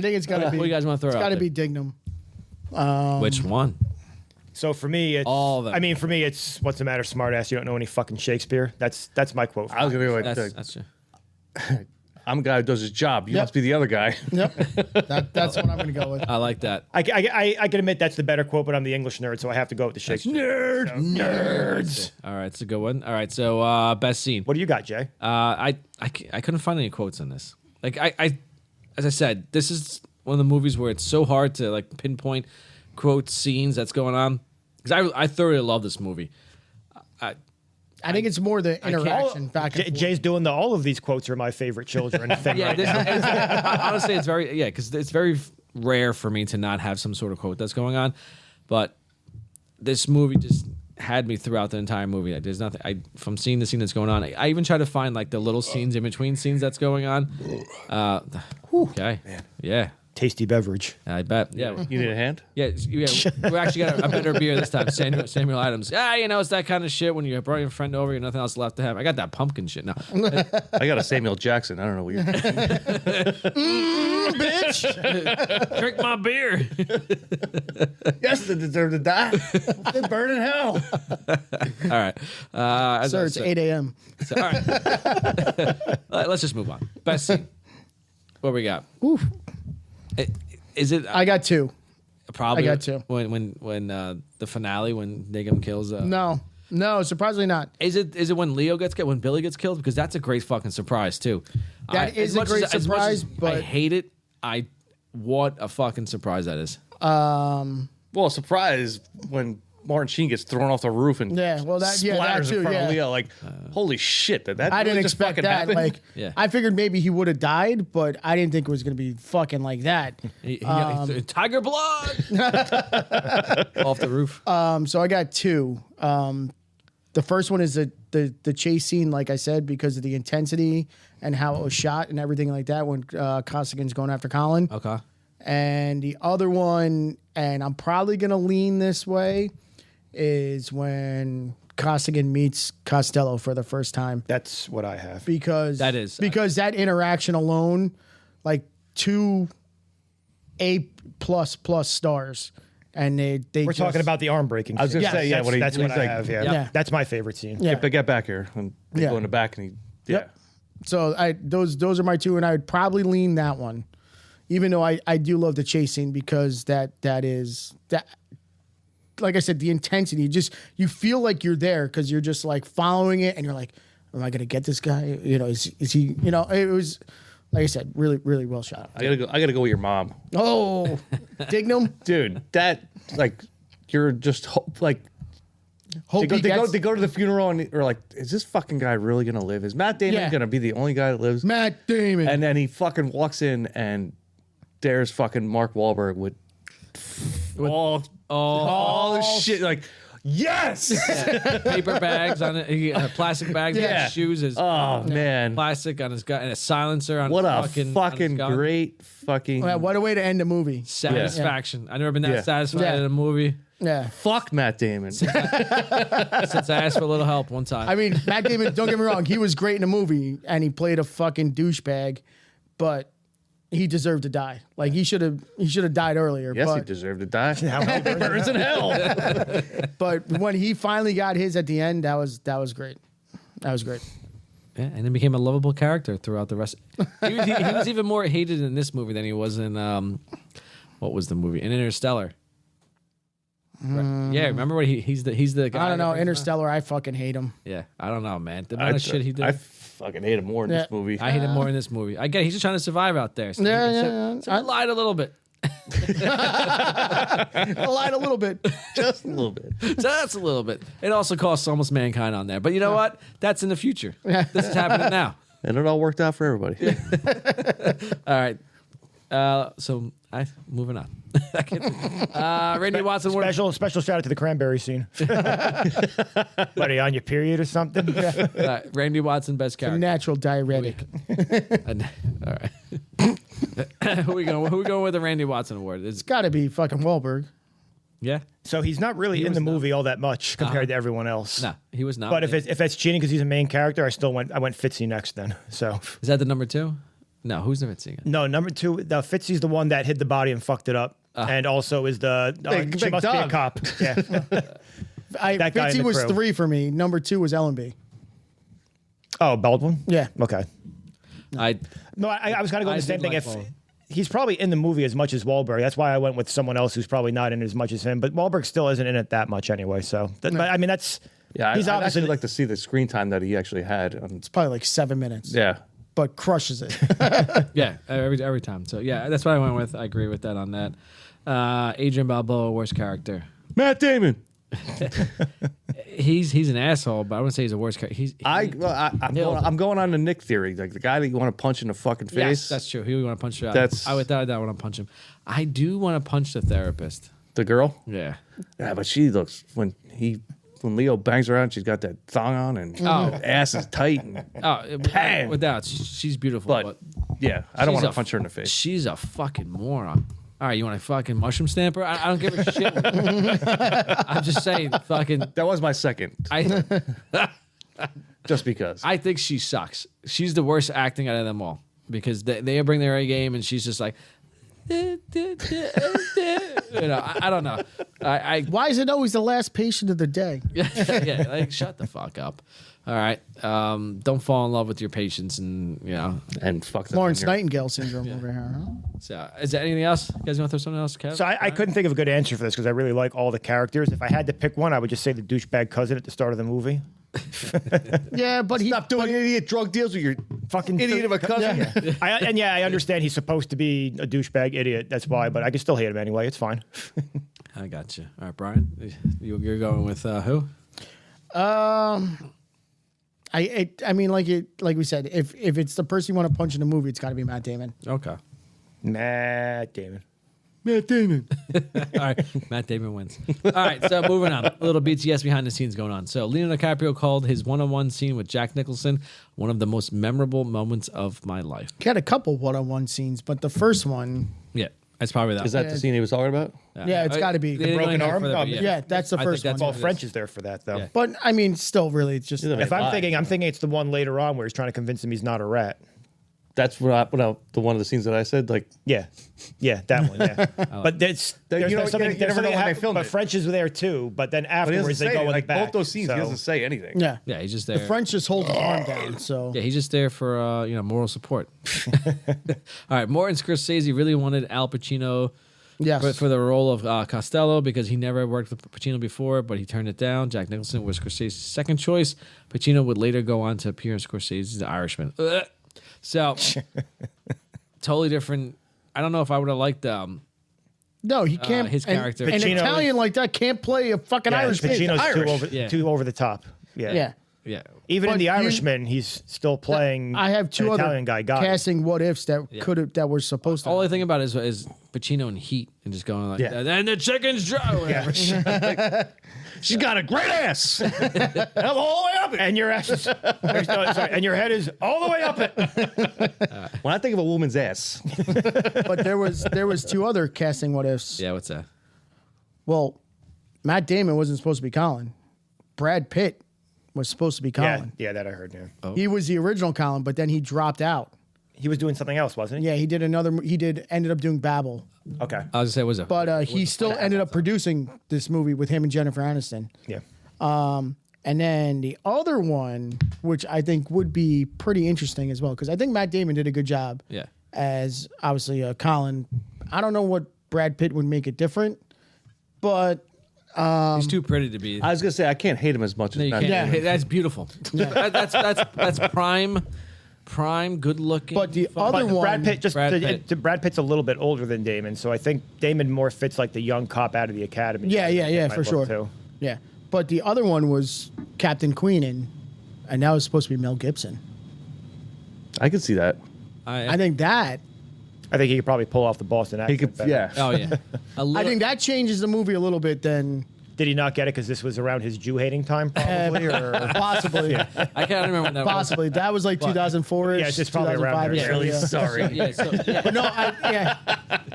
think it's got to be. what do you guys want to throw It's out got to there? be Dignam. Which one? So for me, it's All of them. I mean, for me, it's what's the matter, smartass? You don't know any fucking Shakespeare. That's my quote. I was gonna be like, That's true. I'm a guy who does his job. You Yep. must be the other guy. Yep. That's what I'm going to go with. I like that. I can admit that's the better quote, but I'm the English nerd, so I have to go with the Shakespeare. Nerds. All right, it's a good one. All right, so best scene. What do you got, Jay? I couldn't find any quotes on this. Like I as I said, this is one of the movies where it's so hard to like pinpoint quote scenes that's going on. Because I thoroughly love this movie. I think it's more the interaction back and forth. Jay's doing all of these quotes are my favorite children thing Yeah, right this, now. honestly, it's very because it's very rare for me to not have some sort of quote that's going on. But this movie just had me throughout the entire movie. Like, there's nothing from seeing the scene that's going on. I even try to find like the little scenes in between scenes that's going on. Okay, yeah. Tasty beverage. I bet. Yeah. You need a hand? Yeah, we actually got a better beer this time. Samuel Adams. It's that kind of shit when you brought your friend over, you have nothing else left to have. I got that pumpkin shit now. I got a Samuel Jackson. I don't know what you're Bitch. Drink my beer. Yes, they deserve to die. They burn in hell. All right. Sir, it's 8 a.m. So, all right. Let's just move on. Best scene. What we got? Oof. Is it I got two. probably I got two. when the finale when Nagum kills No, surprisingly not. Is it when Leo gets killed, when Billy gets killed? Because that's a great fucking surprise too. That is a great surprise, I but- hate it. What a fucking surprise that is. Well, surprise when Martin Sheen gets thrown off the roof and Yeah, well, that splatters too. in front Yeah, of Leo. Like, holy shit! That I really didn't just expect fucking that. happened? Like, Yeah. I figured maybe he would have died, but I didn't think it was going to be fucking like that. Tiger blood off the roof. So I got two. The first one is the chase scene, like I said, because of the intensity and how it was shot and everything like that when Costigan's going after Colin. Okay. And the other one, and I'm probably going to lean this way, is when Costigan meets Costello for the first time. That's what I have. Because that interaction alone, like 2 A++ stars. And they We're talking about the arm breaking. I was gonna scene. say, yeah, That's, when that's he's what I like- have. Yeah. Yeah. That's my favorite scene. Yeah. Get back here. And they Yeah. go in the back and Yep. So those are my two, and I would probably lean that one, even though I do love the chase scene because that is that. Like I said, the intensity, you feel like you're there because you're just like following it, and you're like, am I gonna get this guy? You know, is he? You know, it was like I said, really, really well shot. I gotta go with your mom. Oh, Dignam, Dude, that like you're just like. hope They go to the funeral and are like, is this fucking guy really gonna live? Is Matt Damon gonna be the only guy that lives? Matt Damon. And then he fucking walks in and there's fucking Mark Wahlberg with all this shit. Like, yes! Paper bags on it, plastic bags on his shoes. His man. plastic on his gun, and a silencer on What his a fucking fucking great fucking. What a way to end a movie. satisfaction. I've never been that Yeah. satisfied Yeah. in a movie Yeah. Fuck Matt Damon. since I asked for a little help one time. I mean, Matt Damon, don't get me wrong, he was great in the movie and he played a fucking douchebag, but he deserved to die. Like he should have died earlier. Yes, he but, deserved to die. Burns in hell. but when he finally got his at the end, that was great. That was great. Yeah, and then became a lovable character throughout the rest. He was even more hated in this movie than he was in what was the movie? In Interstellar. Right. Yeah, remember what he's the guy. I don't know. that brings Interstellar, I fucking hate him. Yeah, I don't know, man. The amount of shit he did. I fucking hate him more in this movie. I hate him more in this movie. I get he's just trying to survive out there. So so I lied a little bit. I lied a little bit. Just a little bit. Just a little bit. It also costs almost mankind on there. But you know what? That's in the future. This is happening now. And it all worked out for everybody. All right. So moving on. Randy Watson. Special shout out to the cranberry scene. What, are you on your period or something? Randy Watson, best character. Natural diuretic. All right. Who we going with the Randy Watson award? It's got to be fucking Wahlberg. Yeah. So he's not really in the movie all that much compared to everyone else. No, he was not. But if that's cheating because he's a main character, I went Fitzy next then. So is that the number two? No, who's never seen it? no, number two, the Fitzy's the one that hid the body and fucked it up, and also is the Big she must be a dog. cop. Yeah, That guy in Fitzy the was crew. 3 for me. Number 2 was Ellenby. Oh, Baldwin. Yeah. Okay. I I was kind of going I the same did thing. like If Baldwin. he's probably in the movie as much as Wahlberg, that's why I went with someone else who's probably not in as much as him. But Wahlberg still isn't in it that much anyway. So, but I mean, that's Yeah, he's I'd obviously actually like to see the screen time that he actually had. It's probably like 7 minutes. Yeah. But crushes it. yeah every time. So yeah, that's what I went with. I agree with that on that. Adrian Balboa, worst character. Matt Damon. He's an asshole, but I wouldn't say he's a worst character. I'm going on the Nick theory, like the guy that you want to punch in the fucking face. Yes, that's true. He would want to punch you out. That's- I would want to punch him. I do want to punch the therapist. The girl. Yeah. Yeah, but she looks when Leo bangs her out, she's got that thong on and ass is tight. And, Bam! Without she's beautiful, but yeah, I don't she's want to a- punch her in the face. She's a fucking moron. All right, you want to fucking mushroom stamp her? I don't give a shit. I'm just saying, fucking. That was my second, just because. I think she sucks. She's the worst acting out of them all because they bring their A game and she's just like, you know, I don't know. Why is it always the last patient of the day? Yeah, like shut the fuck up. All right, don't fall in love with your patients, and you know, and fuck them Florence in your- Nightingale syndrome over here, huh? So, is there anything else? You guys want to throw something else, Kev? So I couldn't think of a good answer for this because I really like all the characters. If I had to pick one, I would just say the douchebag cousin at the start of the movie. Yeah, but Stop doing idiot drug deals with your Fucking idiot of a cousin. Yeah. I understand he's supposed to be a douchebag idiot. That's why, but I can still hate him anyway. It's fine. I got you. All right, Brian, you're going with who? I mean, like we said, if it's the person you want to punch in the movie, it's got to be Matt Damon. Okay. Matt Damon. Matt Damon. All right, Matt Damon wins. All right, so moving on. A little BTS behind the scenes going on. So Leonardo DiCaprio called his one-on-one scene with Jack Nicholson one of the most memorable moments of my life. He had a couple one-on-one scenes, but the first one, Yeah, that's probably that. Is that the scene he was talking about? yeah, it's got to be. They didn't go broken any arm? further, Oh, but yeah, that's the I think first that's one. Well, what it French is. is there for that though. Yeah. But I mean, still, really, it's just. Either way. If I'm Why? thinking it's the one later on where he's trying to convince him he's not a rat. That's the one of the scenes that I said. Like, Yeah, that one. Yeah, but there's something. There's something happened. But French is there too. But then afterwards they go in the back. Both those scenes, so. he doesn't say anything. Yeah. Yeah, he's just there. The French just hold his arm down. So Yeah, he's just there for moral support. All right, Martin Scorsese really wanted Al Pacino yes. for the role of Costello because he never worked with Pacino before, but he turned it down. Jack Nicholson was Scorsese's second choice. Pacino would later go on to appear in Scorsese's The Irishman. Ugh. So, totally different. I don't know if I would have liked No, he can't. his character. An Pacino Italian like that can't play a fucking Irish. Pacino's Irish. too over the top. Yeah. Yeah. Even But in The you- Irishman, he's still playing. I have two an other Italian guy. casting what ifs that were supposed to. All I think about is Pacino and Heat and just going like, and the chicken's dry. Whatever. She's got a great ass. I'm all the way up it. And your ass is, and your head is all the way up it. When I think of a woman's ass, But there was two other casting what ifs. Yeah, what's that? Well, Matt Damon wasn't supposed to be Colin. Brad Pitt was supposed to be Colin. Yeah, that I heard. Yeah. He was the original Colin, but then he dropped out. He was doing something else, wasn't he? Yeah, he did another. Ended up doing Babel, Okay. I was gonna say, was it? but he still ended up producing this movie with him and Jennifer Aniston. Yeah. And then the other one, which I think would be pretty interesting as well, because I think Matt Damon did a good job. Yeah. As obviously Colin. I don't know what Brad Pitt would make it different, but He's too pretty to be. I was gonna say I can't hate him as much No, as you Matt can't. Damon. Hey, that's beautiful. That's prime, good looking. But the fuck- other one, Brad Pitt Brad Pitt. Pitt's a little bit older than Damon, so I think Damon more fits like the young cop out of the academy. yeah, Might for look sure. too. Yeah, but the other one was Captain Queenan, and that was supposed to be Mel Gibson. I could see that. I think that. I think he could probably pull off the Boston accent. He could, better. yeah. Oh yeah. I think that changes the movie a little bit. Then Did he not get it because this was around his Jew hating time, probably? Or possibly, I can't remember when that possibly that was like 2004. Yeah, it's just probably around there. Really sorry. was. Yeah, so, yeah. But no, yeah,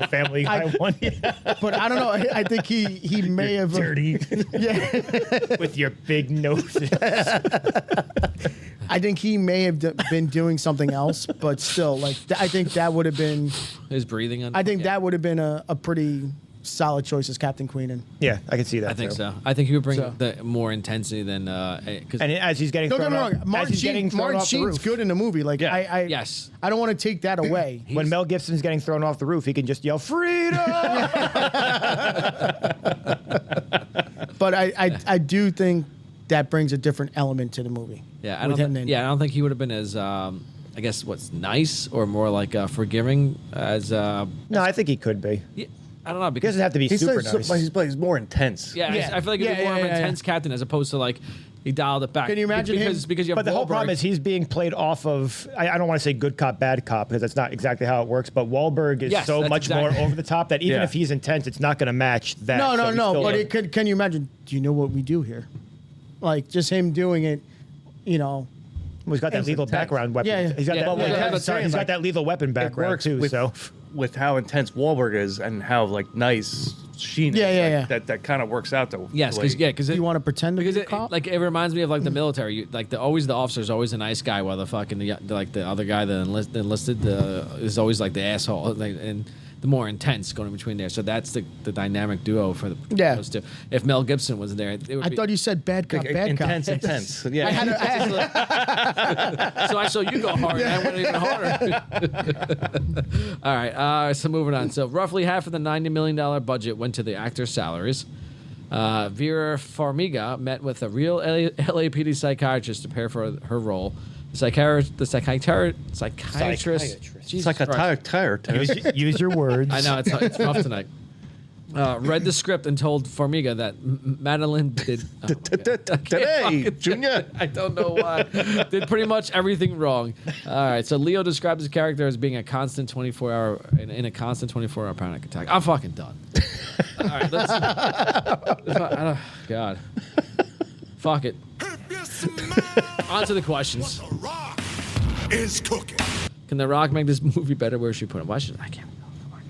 Family Guy one but I don't know. I think he may have Dirty. Yeah, with your big nose. I think he may have been doing something else, but still, like I think that would have been. His breathing. On, I think yeah. that would have been a pretty solid choice as Captain Queenan. Yeah, I can see that. I think too. so. I think he would bring So- the more intensity than because And as he's getting Don't get thrown me off, wrong. as Martin he's getting thrown Martin off the Sheen's roof. good in the movie. Like I yes. I don't want to take that away. When Mel Gibson's getting thrown off the roof, he can just yell "Freedom!" But I do think that brings a different element to the movie. Yeah, I with don't. him in. Yeah, I don't think he would have been as I guess what's nice or more like forgiving as. No, I think he could be. Yeah, I don't know He because doesn't have to be He's super like, nice. he's more intense. yeah, Yeah. I feel like it'd be Yeah, more of yeah, an yeah, intense captain as opposed to like he dialed it back. Can you imagine him- because you have But the whole problem Wahlberg. is he's being played off of. I don't want to say good cop, bad cop because that's not exactly how it works. But Wahlberg is Yes, so that's much exactly- more over the top that even Yeah. if he's intense, it's not going to match that. No, So no, he's no. still- But it could. Can you imagine? Do you know what we do here? Like just him doing it. You know. Well, he's got that He's lethal intense. background weapon. Yeah, yeah. He's got Yeah, that. yeah, well, that's sorry, saying, he's like, got that lethal weapon It background works too. with how intense Wahlberg is and how like nice Sheen Yeah, is. yeah, like, yeah. That kind of works out though. Yes, because You want to pretend to be because a it, cop? like it reminds me of like the military. Like always the officer's always a nice guy, while the fucking like the other guy that enlisted is always like the asshole. Like, and the more intense going in between there. So that's the dynamic duo for Yeah. those two. If Mel Gibson was there, it would I be, thought you said bad cop, bad intense, cop. intense. Yeah. I had so I saw you go hard, and I went even harder. All right, so moving on. So roughly half of the $90 million budget went to the actors' salaries. Vera Farmiga met with a real LAPD psychiatrist to prepare for her role. The psychiatrist. Jesus It's like a Christ. tire. Use your words. I know it's rough tonight. Read the script and told Farmiga that Madeline did. Today, Junior. I don't know why. Did pretty much everything wrong. All right. So Leo described his character as being a constant 24-hour in a constant 24-hour panic attack. I'm fucking done. All right. God. Fuck it. On to the questions. Is cooking. Can The Rock make this movie better? Where should we put him? Why should I can't? Oh my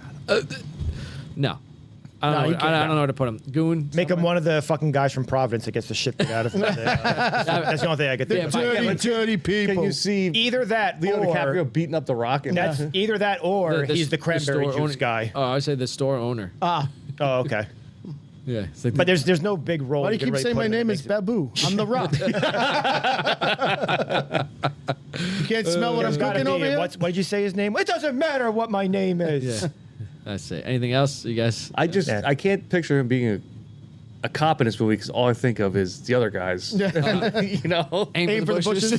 God. No. I No, you don't know where to put him. Goon. Make him one of the fucking guys from Providence that gets the shit beat out of him. That's the only thing I could think of. Dirty people. Can you see Either that Leo or DiCaprio beating up the Rock? And that's either that or he's the cranberry store juice owner- guy. Oh, I say the store owner. Ah, Oh, okay. Yeah. It's like But there's no big role. why do you can keep really saying put my in that name makes is it- Babu? I'm the Rock. You can't smell what I'm There's gotta cooking be. over here? What did you say his name? It doesn't matter what my name is. yeah. I say. Anything else, you guys? I can't picture him being a cop in this movie because all I think of is the other guys. You know, Aim for the bushes.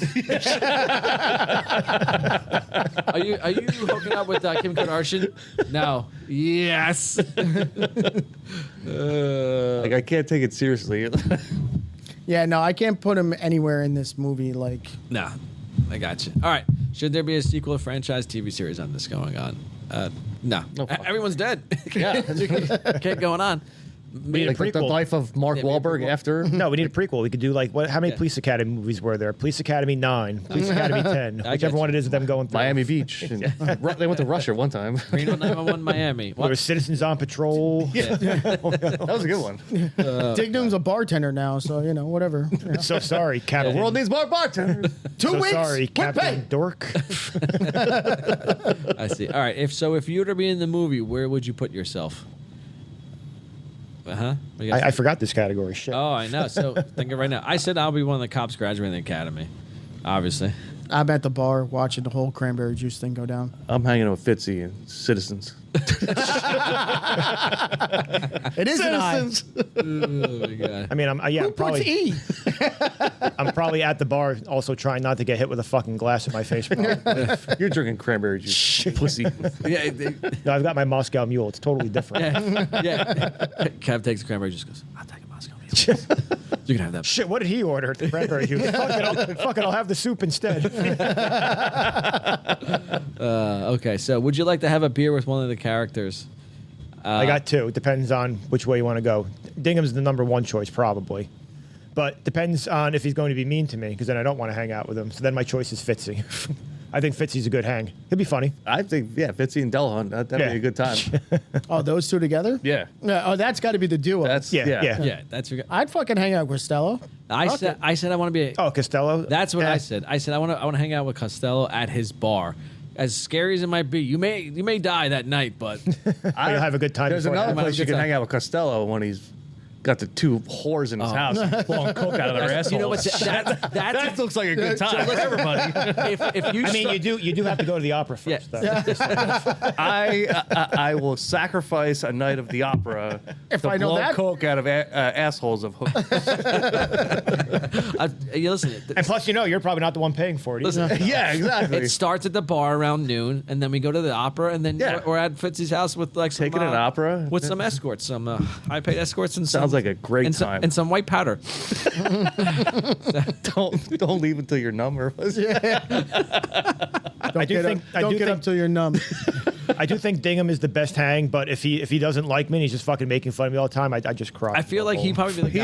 Are you hooking up with Kim Kardashian? No. Yes. like I can't take it seriously. Yeah, no, I can't put him anywhere in this movie. Like, No. I got you. All right. Should there be a sequel or franchise TV series on this going on? No. Everyone's dead. Yeah, Can't going on. We need a like the prequel. life of Mark Yeah, maybe a Wahlberg prequel. after. No, we need a prequel. We could do like how many Yeah. Police Academy movies were there? Police Academy 9, Police Academy 10, I whichever get one it is of them going through. Miami Beach. And they went to Russia one time. Reno 911 Miami. There was Citizens on Patrol. That was a good one. Dignum's a bartender now, so, you know, whatever. You know. So sorry, Captain. The world needs more bartenders. 2 so weeks. sorry, Quit Captain pay. Dork. I see. All right. If you were to be in the movie, where would you put yourself? I forgot this category. Shit. Oh, I know. So think of right now. I said I'll be one of the cops graduating the academy. Obviously. I'm at the bar watching the whole cranberry juice thing go down. I'm hanging with Fitzy and Citizens. It is an I. Oh my god. I mean, I'm Who puts probably E? I'm probably at the bar, also trying not to get hit with a fucking glass in my face. You're drinking cranberry juice, pussy. Yeah. No, I've got my Moscow Mule. It's totally different. Yeah. Kev takes the cranberry juice. Goes. I'll take a Moscow Mule. You can have that. Shit, what did he order at the cranberry juice? Fuck it, I'll have the soup instead. Okay. So, would you like to have a beer with one of the characters? I got two. It depends on which way you want to go. Dingham's the number one choice, probably. But depends on if he's going to be mean to me, because then I don't want to hang out with him. So then my choice is Fitzy. I think Fitzy's a good hang. He'll be funny. I think, Fitzy and Delahunt, that'd be a good time. Oh, those two together? Yeah. Oh, that's got to be the duo. Yeah. That's. I'd fucking hang out with Costello. I said I want to be. Oh, Costello. That's what Yeah. I said. I said I want to hang out with Costello at his bar. As scary as it might be, you may die that night, but You'll have a good time. There's before another that. place you good can time. hang out with Costello when he's got the two whores in his house blowing coke out of their assholes. you know what? That looks like a good time for everybody. if you I mean, you do have to go to the opera first. Yeah. though. I will sacrifice a night of the opera If to I know blow that. coke out of assholes of hookers. you listen. And plus, you're probably not the one paying for it. Either. Listen, Yeah, exactly. it starts at the bar around noon, and then we go to the opera, and then Yeah. we're at Fitzy's house with like some, Taking an opera? with some escorts, some high-paid escorts, and Sounds some, like a great and some, time. and some white powder. don't leave until you're numb. Or I do think Don't get up till you're numb. I do think Dingham is the best hang, but if he doesn't like me and he's just fucking making fun of me all the time, I just cry. I feel like he'd probably be the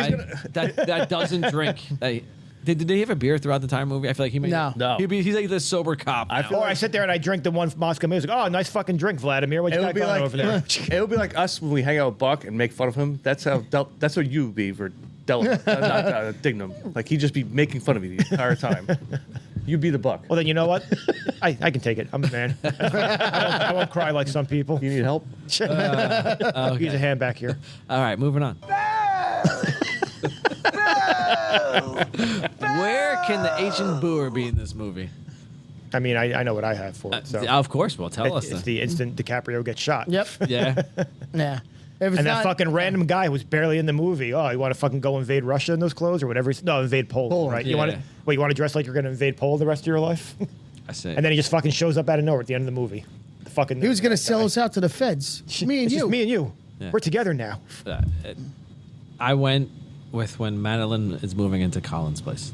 guy that doesn't drink. Hey, did he have a beer throughout the entire movie? I feel like he may. No. He's like the sober cop. now. Or I sit there and I drink the one Moscow music. Oh, nice fucking drink, Vladimir. What you got going over there? it would be like us when we hang out with Buck and make fun of him. That's what you would be for not Dignam. Like he'd just be making fun of you the entire time. You'd be the Buck. Well, then you know what? I can take it. I'm a man. I won't cry like some people. You need help? Use a hand back here. All right, moving on. Where can the Asian Boer be in this movie? I mean, I know what I have for it. So Of course, well, tell us. it's then. the instant DiCaprio gets shot. Yep. Yeah. Yeah. If it's And that not, fucking random guy who was barely in the movie. Oh, you want to fucking go invade Russia in those clothes or whatever? No, invade Poland, right? You want yeah. to? You want to dress like you're going to invade Poland the rest of your life? I see. And then he just fucking shows up out of nowhere at the end of the movie. The fucking he was going to sell us out to the feds. Me and It's you. just me and you. Yeah. We're together now. I went with when Madeline is moving into Colin's place.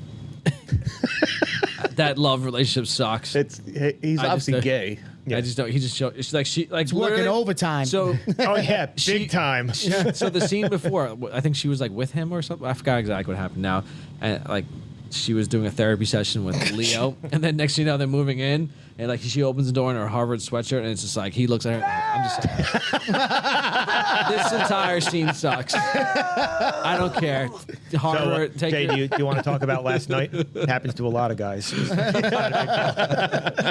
That love relationship sucks. He's I just obviously don't- gay. I just don't. He just showed. It's like she like working literally- overtime. So Oh yeah, big time. so the scene before, I think she was like with him or something. I forgot exactly what happened now. And like she was doing a therapy session with Leo, and then next thing you know they're moving in, And like she opens the door in her Harvard sweatshirt, and it's just like he looks at her. I'm just this entire scene sucks. I don't care. Harvard, So, take Jay, it. do you want to talk about last night? It happens to a lot of guys. A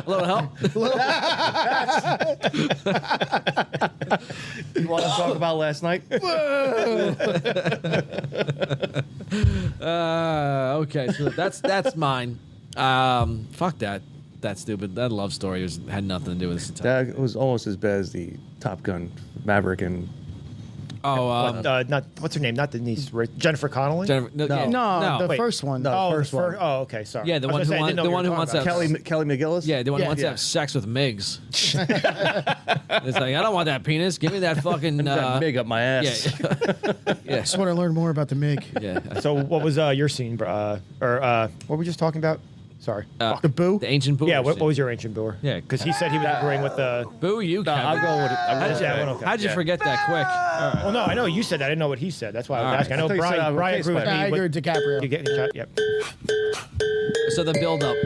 little help. You want to talk about last night? Okay, so that's mine. Fuck that. That's stupid. That love story had nothing to do with this entire. That was almost as bad as the Top Gun Maverick and Not what's her name? Not Denise. Right? Jennifer Connelly. Jennifer, No, the Wait. first one. No. First one. Oh, okay. Sorry. Yeah, the I was one gonna say, I who didn't know wants what you were to talking Kelly McGillis. Yeah, the one who Yeah. wants to have sex with Migs. It's like I don't want that penis. Give me that fucking. That big up my ass. Yeah, I just want to learn more about the MiG. yeah. about. So what was your scene, or what were we just talking about? Sorry. The boo. The ancient boo. Yeah. What was your ancient booer? Yeah. Because he said he was agreeing with the. Boo you? No, I'll Kevin. go with it. How'd you forget that quick? All right. Well, no, I know you said that. I didn't know what he said. That's why I was All right. asking. I know I thought you said Brian. I'm Brian okay, agreed with me. I agree with DiCaprio. You get shot. Yep. So the build up.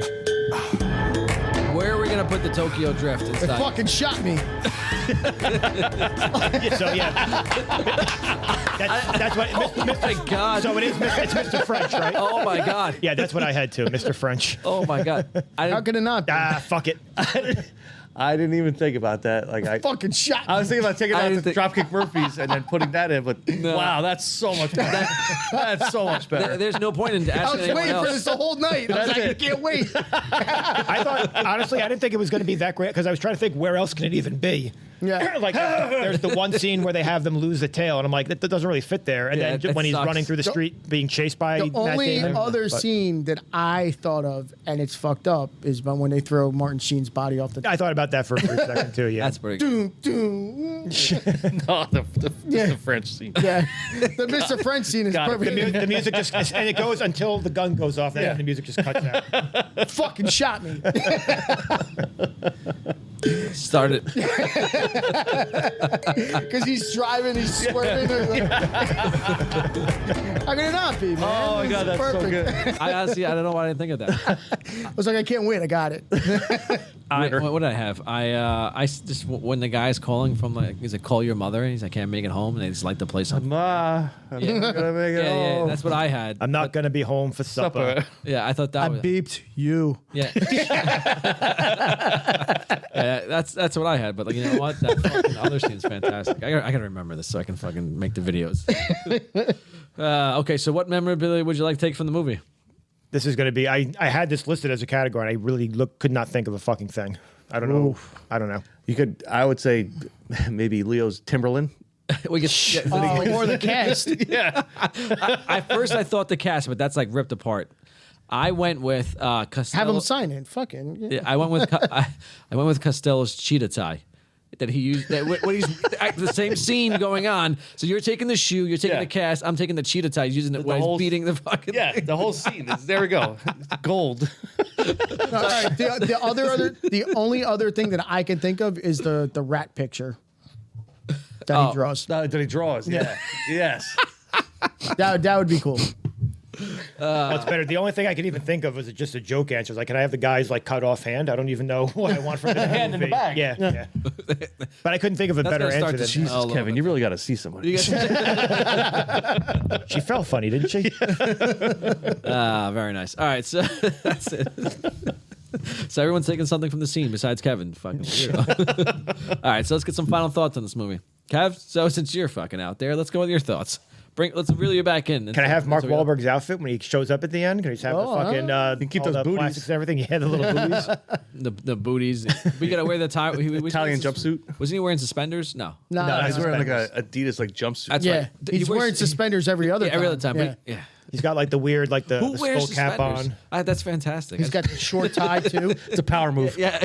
Where are we gonna put the Tokyo Drift It inside? fucking shot me. Yeah, so yeah. That's what. Oh my God. So it's Mr. French, right? Oh my God. Yeah, that's what I had too, Mr. French. Oh my God. How could it not be? Fuck it. I didn't even think about that. Like I Fucking shot me. was thinking about taking I out didn't the think- Dropkick Murphys and then putting that in, but wow, that's so much better. That's so much better. There's no point in I asking was anyone waiting else. for this the whole night. I was That's like, I it. can't wait. I thought, honestly, I didn't think it was going to be that great because I was trying to think where else can it even be. Yeah. Like, there's the one scene where they have them lose the tail, and I'm like, that doesn't really fit there. And Yeah, then that when he's sucks. running through the street being chased by The Matt only Damon. other But scene that I thought of, and it's fucked up, is when they throw Martin Sheen's body off the. I thought about that for a brief second too. Yeah, That's pretty good. Doom, doom. No, the French scene. Yeah, the Mr. French scene is Got it. perfect. the music just and it goes until the gun goes off. Then the music just cuts out. Fucking shot me. Start it. Because he's driving, he's swerving. How can it not be, man? Oh my God, It's that's so good. I honestly, I don't know why I didn't think of that. I was like, I can't wait. I got it. What did I have? I just when the guy's calling from like, he's like, call your mother, and he's like, I can't make it home, and they just light the place up. Ma, I'm not gonna make it Yeah, home. that's what I had. I'm not going to be home for supper. Supper. Yeah, I thought that I was. beeped you. Yeah. Yeah, that's what I had. But like, you know what? That fucking other scene's fantastic. I gotta remember this so I can fucking make the videos. Okay, so what memorabilia would you like to take from the movie? This is going to be. I had this listed as a category, and I really could not think of a fucking thing. I don't know. I don't know. You could. I would say maybe Leo's Timberland. We could. Or the cast. At first, I thought the cast, but that's like ripped apart. I went with Costello. Have him sign it. Fucking. Yeah. Yeah, I went with I went with Costello's cheetah tie that he used. That when he's the same scene going on. So you're taking the shoe, you're taking Yeah. the cast. I'm taking the cheetah tie, he's using it The when he's whole- beating the fucking. Yeah, thing. the whole scene. There we go. Gold. All right. The only other thing that I can think of is the rat picture that he draws. That he draws. Yeah. Yes. That would be cool. That's better. The only thing I could even think of was just a joke answer. Like, can I have the guy's like cut off hand? I don't even know what I want from the hand in the movie. back. Yeah. But I couldn't think of a That's better gonna start answer to than smell. Jesus, Kevin, you really got to see someone. You guys- she felt funny, didn't she? very nice. All right, so that's it. So everyone's taking something from the scene besides Kevin. Fucking weirdo. All right, so let's get some final thoughts on this movie. Kev, so since you're fucking out there, let's go with your thoughts. Let's reel you back in. Can I have Mark Wahlberg's outfit when he shows up at the end? Can he just have the fucking keep all those the booties. plastics and everything? Yeah, the little booties. the booties? We gotta wear the tie. Italian jumpsuit. Wasn't he wearing suspenders? No. No, No, He's wearing like suspenders. a Adidas like jumpsuit. That's yeah, right. he's He wears- wearing suspenders every other time. Yeah. Yeah. Yeah. He's got like the weird, like the Who wears skull cap suspenders? on. That's fantastic. He's got the short tie too, It's a power move. yeah.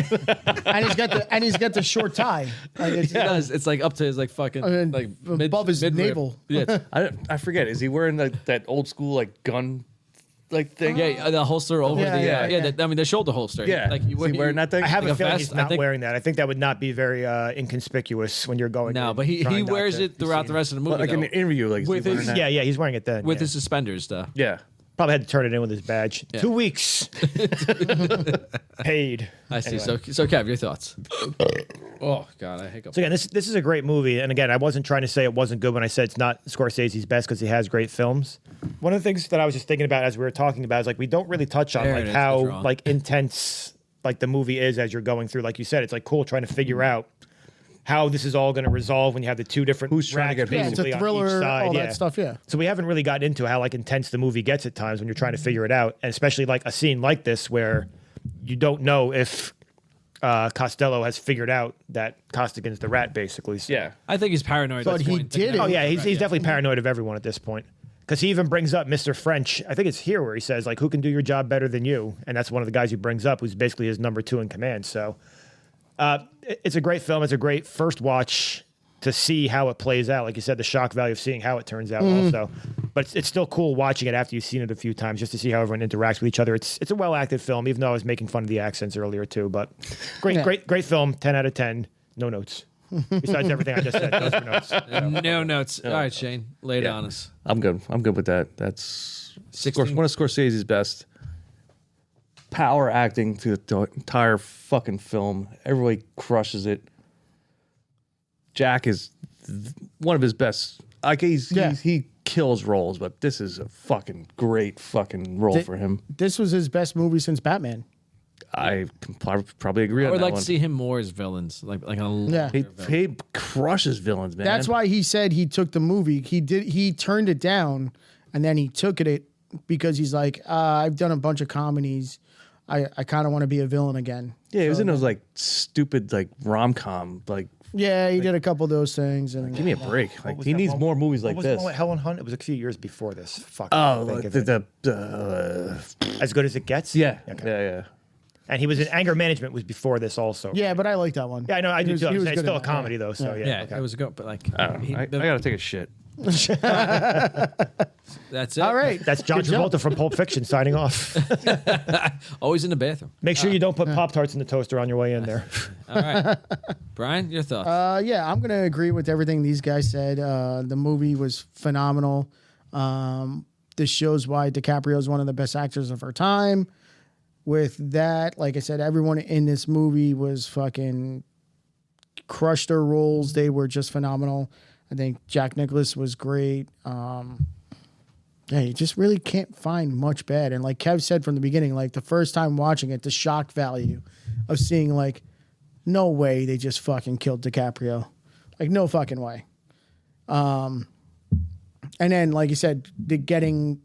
and he's got the short tie. Like It does. It's like up to his like fucking mean, like above his mid-rib. navel. Yeah, it's- I forget. Is he wearing that old school like gun like thing? yeah. The holster over Yeah, the yeah, yeah. I mean the shoulder holster. Yeah. Like Is he wearing that thing? I have Like a a feeling vest, he's I not think- wearing that. I think that would not be very inconspicuous when you're going. No, in, but he trying not wears to it be throughout seen. the rest of the movie. Like in though. the interview, like is he With wearing his- that? Yeah, he's wearing it then. with yeah. his suspenders stuff. Yeah. Probably had to turn it in with his badge. Yeah. 2 weeks. Paid. I see. Anyway. So Kev, your thoughts? Oh God, I hiccup. So again, this is a great movie, and again, I wasn't trying to say it wasn't good when I said it's not Scorsese's best because he has great films. One of the things that I was just thinking about as we were talking about is like we don't really touch on There like it is, how withdrawn. like intense like the movie is as you're going through. Like you said, it's like cool trying to figure out how this is all going to resolve when you have the two different Who's trying to rats get who. Yeah, it's a basically on thriller, each side. all yeah. that stuff. Yeah. So we haven't really gotten into how like intense the movie gets at times when you're trying to figure it out, and especially like a scene like this where you don't know if Costello has figured out that Costigan's the rat, basically. So. Yeah. I think he's paranoid. But at this he point. did it. Oh yeah, he's definitely paranoid of everyone at this point. Because he even brings up Mr. French. I think it's here where he says like, "Who can do your job better than you?" And that's one of the guys he brings up, who's basically his number 2 in command. So it's a great film. It's a great first watch to see how it plays out. Like you said, the shock value of seeing how it turns out also. But it's still cool watching it after you've seen it a few times just to see how everyone interacts with each other. It's a well-acted film, even though I was making fun of the accents earlier too. But great film, 10 out of 10. No notes. Besides everything I just said, those were notes. No notes. All right, Shane, lay it on us. I'm good. I'm good with that. That's 16. one of Scorsese's best. Power acting to the entire fucking film. Everybody crushes it. Jack is one of his best. Like he kills roles, but this is a fucking great fucking role for him. This was his best movie since Batman. I can probably agree I on would that like one. to see him more as villains, like a Yeah. He crushes villains, man. That's why he said he took the movie. He turned it down, and then he took it because he's like, I've done a bunch of comedies. I kind of want to be a villain again. Yeah, he was in those like stupid like rom-com like. Yeah, he did a couple of those things. And Give me a break. Like was he that needs one- more movies What like was the this. one with Helen Hunt? It was a few years before this. Fuck. Oh, think of it. As Good as It Gets? yeah, Okay. yeah. And he was in Anger Management was before this also. yeah, but I like that one. Yeah, I know. I He do was- too. he was It's good still in a that, comedy yeah. though, so yeah. Yeah, okay. it was a go, but like I don't know. I gotta take a shit. that's it. All right. That's John Good job. Travolta from Pulp Fiction signing off. Always in the bathroom. Make sure you don't put Pop-Tarts in the toaster on your way in there. All right, Brian, your thoughts? Yeah, I'm gonna agree with everything these guys said. The movie was phenomenal. This shows why DiCaprio is one of the best actors of our time. With that, like I said, everyone in this movie was fucking crushed their roles. They were just phenomenal. I think Jack Nicklaus was great. Yeah, you just really can't find much bad. And like Kev said from the beginning, like the first time watching it, the shock value of seeing like, no way they just fucking killed DiCaprio. Like, no fucking way. And then, like you said, getting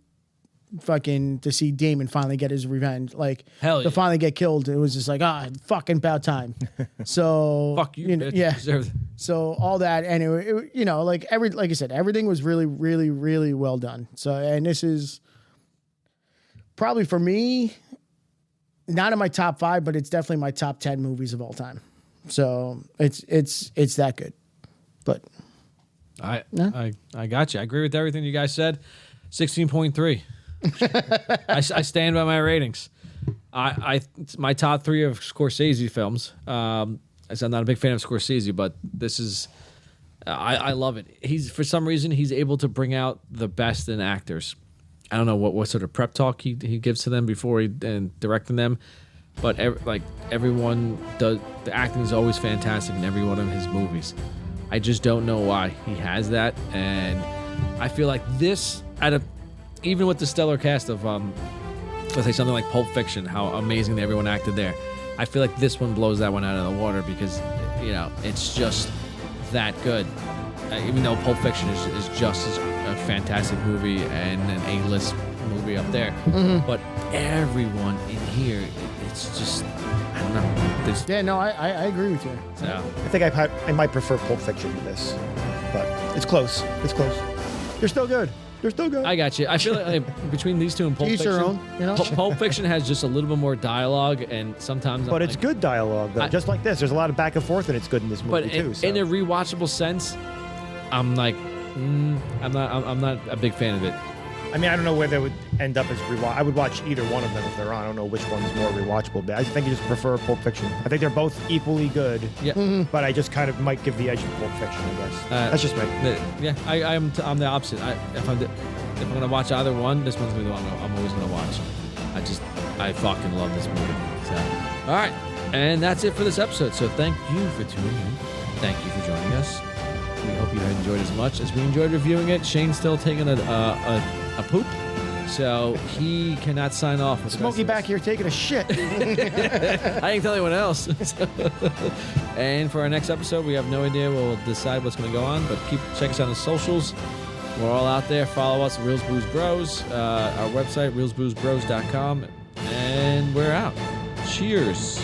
fucking to see Damon finally get his revenge. Like, Hell yeah. to finally get killed, it was just like, fucking about time. So, Fuck you, know, bitch. yeah. Deserve it. So all that, and it, you know, like I said, everything was really, really, really well done. So, and this is probably for me, not in my top 5, but it's definitely my top 10 movies of all time. So it's that good. But I got you. I agree with everything you guys said. 16.3. I stand by my ratings. It's my top 3 of Scorsese films. As I'm not a big fan of Scorsese, but this is I love it. For some reason he's able to bring out the best in actors. I don't know what sort of prep talk he gives to them before and directing them, but everyone does. The acting is always fantastic in every one of his movies. I just don't know why he has that, and I feel like this even with the stellar cast of let's say something like Pulp Fiction, how amazingly everyone acted there. I feel like this one blows that one out of the water because, you know, it's just that good. Even though Pulp Fiction is just as a fantastic movie and an A-list movie up there. Mm-hmm. But everyone in here, it's just, I don't know. yeah, no, I agree with you. So, I think I might prefer Pulp Fiction to this, but it's close. It's close. They're still good. They're still good. I got you. I feel like between these two and Pulp Each Fiction, their own, you know? Pulp Fiction has just a little bit more dialogue, and sometimes But I'm it's like, good dialogue, though. Just like this. There's a lot of back and forth, and it's good in this movie, But too. So. in a rewatchable sense, I'm like, I'm not a big fan of it. I mean, I don't know where they would end up as rewatch. I would watch either one of them if they're on. I don't know which one's more rewatchable, but I think you just prefer Pulp Fiction. I think they're both equally good. Yeah. But I just kind of might give the edge to Pulp Fiction, I guess. That's just me. Yeah, I'm the opposite. if I'm gonna watch either one, this one's gonna be the one I'm always gonna watch. I fucking love this movie. So, all right, and that's it for this episode. So thank you for tuning in. Thank you for joining us. We hope you enjoyed as much as we enjoyed reviewing it. Shane's still taking a poop, so he cannot sign off. With Smokey back here taking a shit. I didn't tell anyone else. And for our next episode, we have no idea. We'll decide what's going to go on, but check us out on the socials. We're all out there. Follow us, Reels Booze Bros. Our website, reelsboozebros.com. And we're out. Cheers.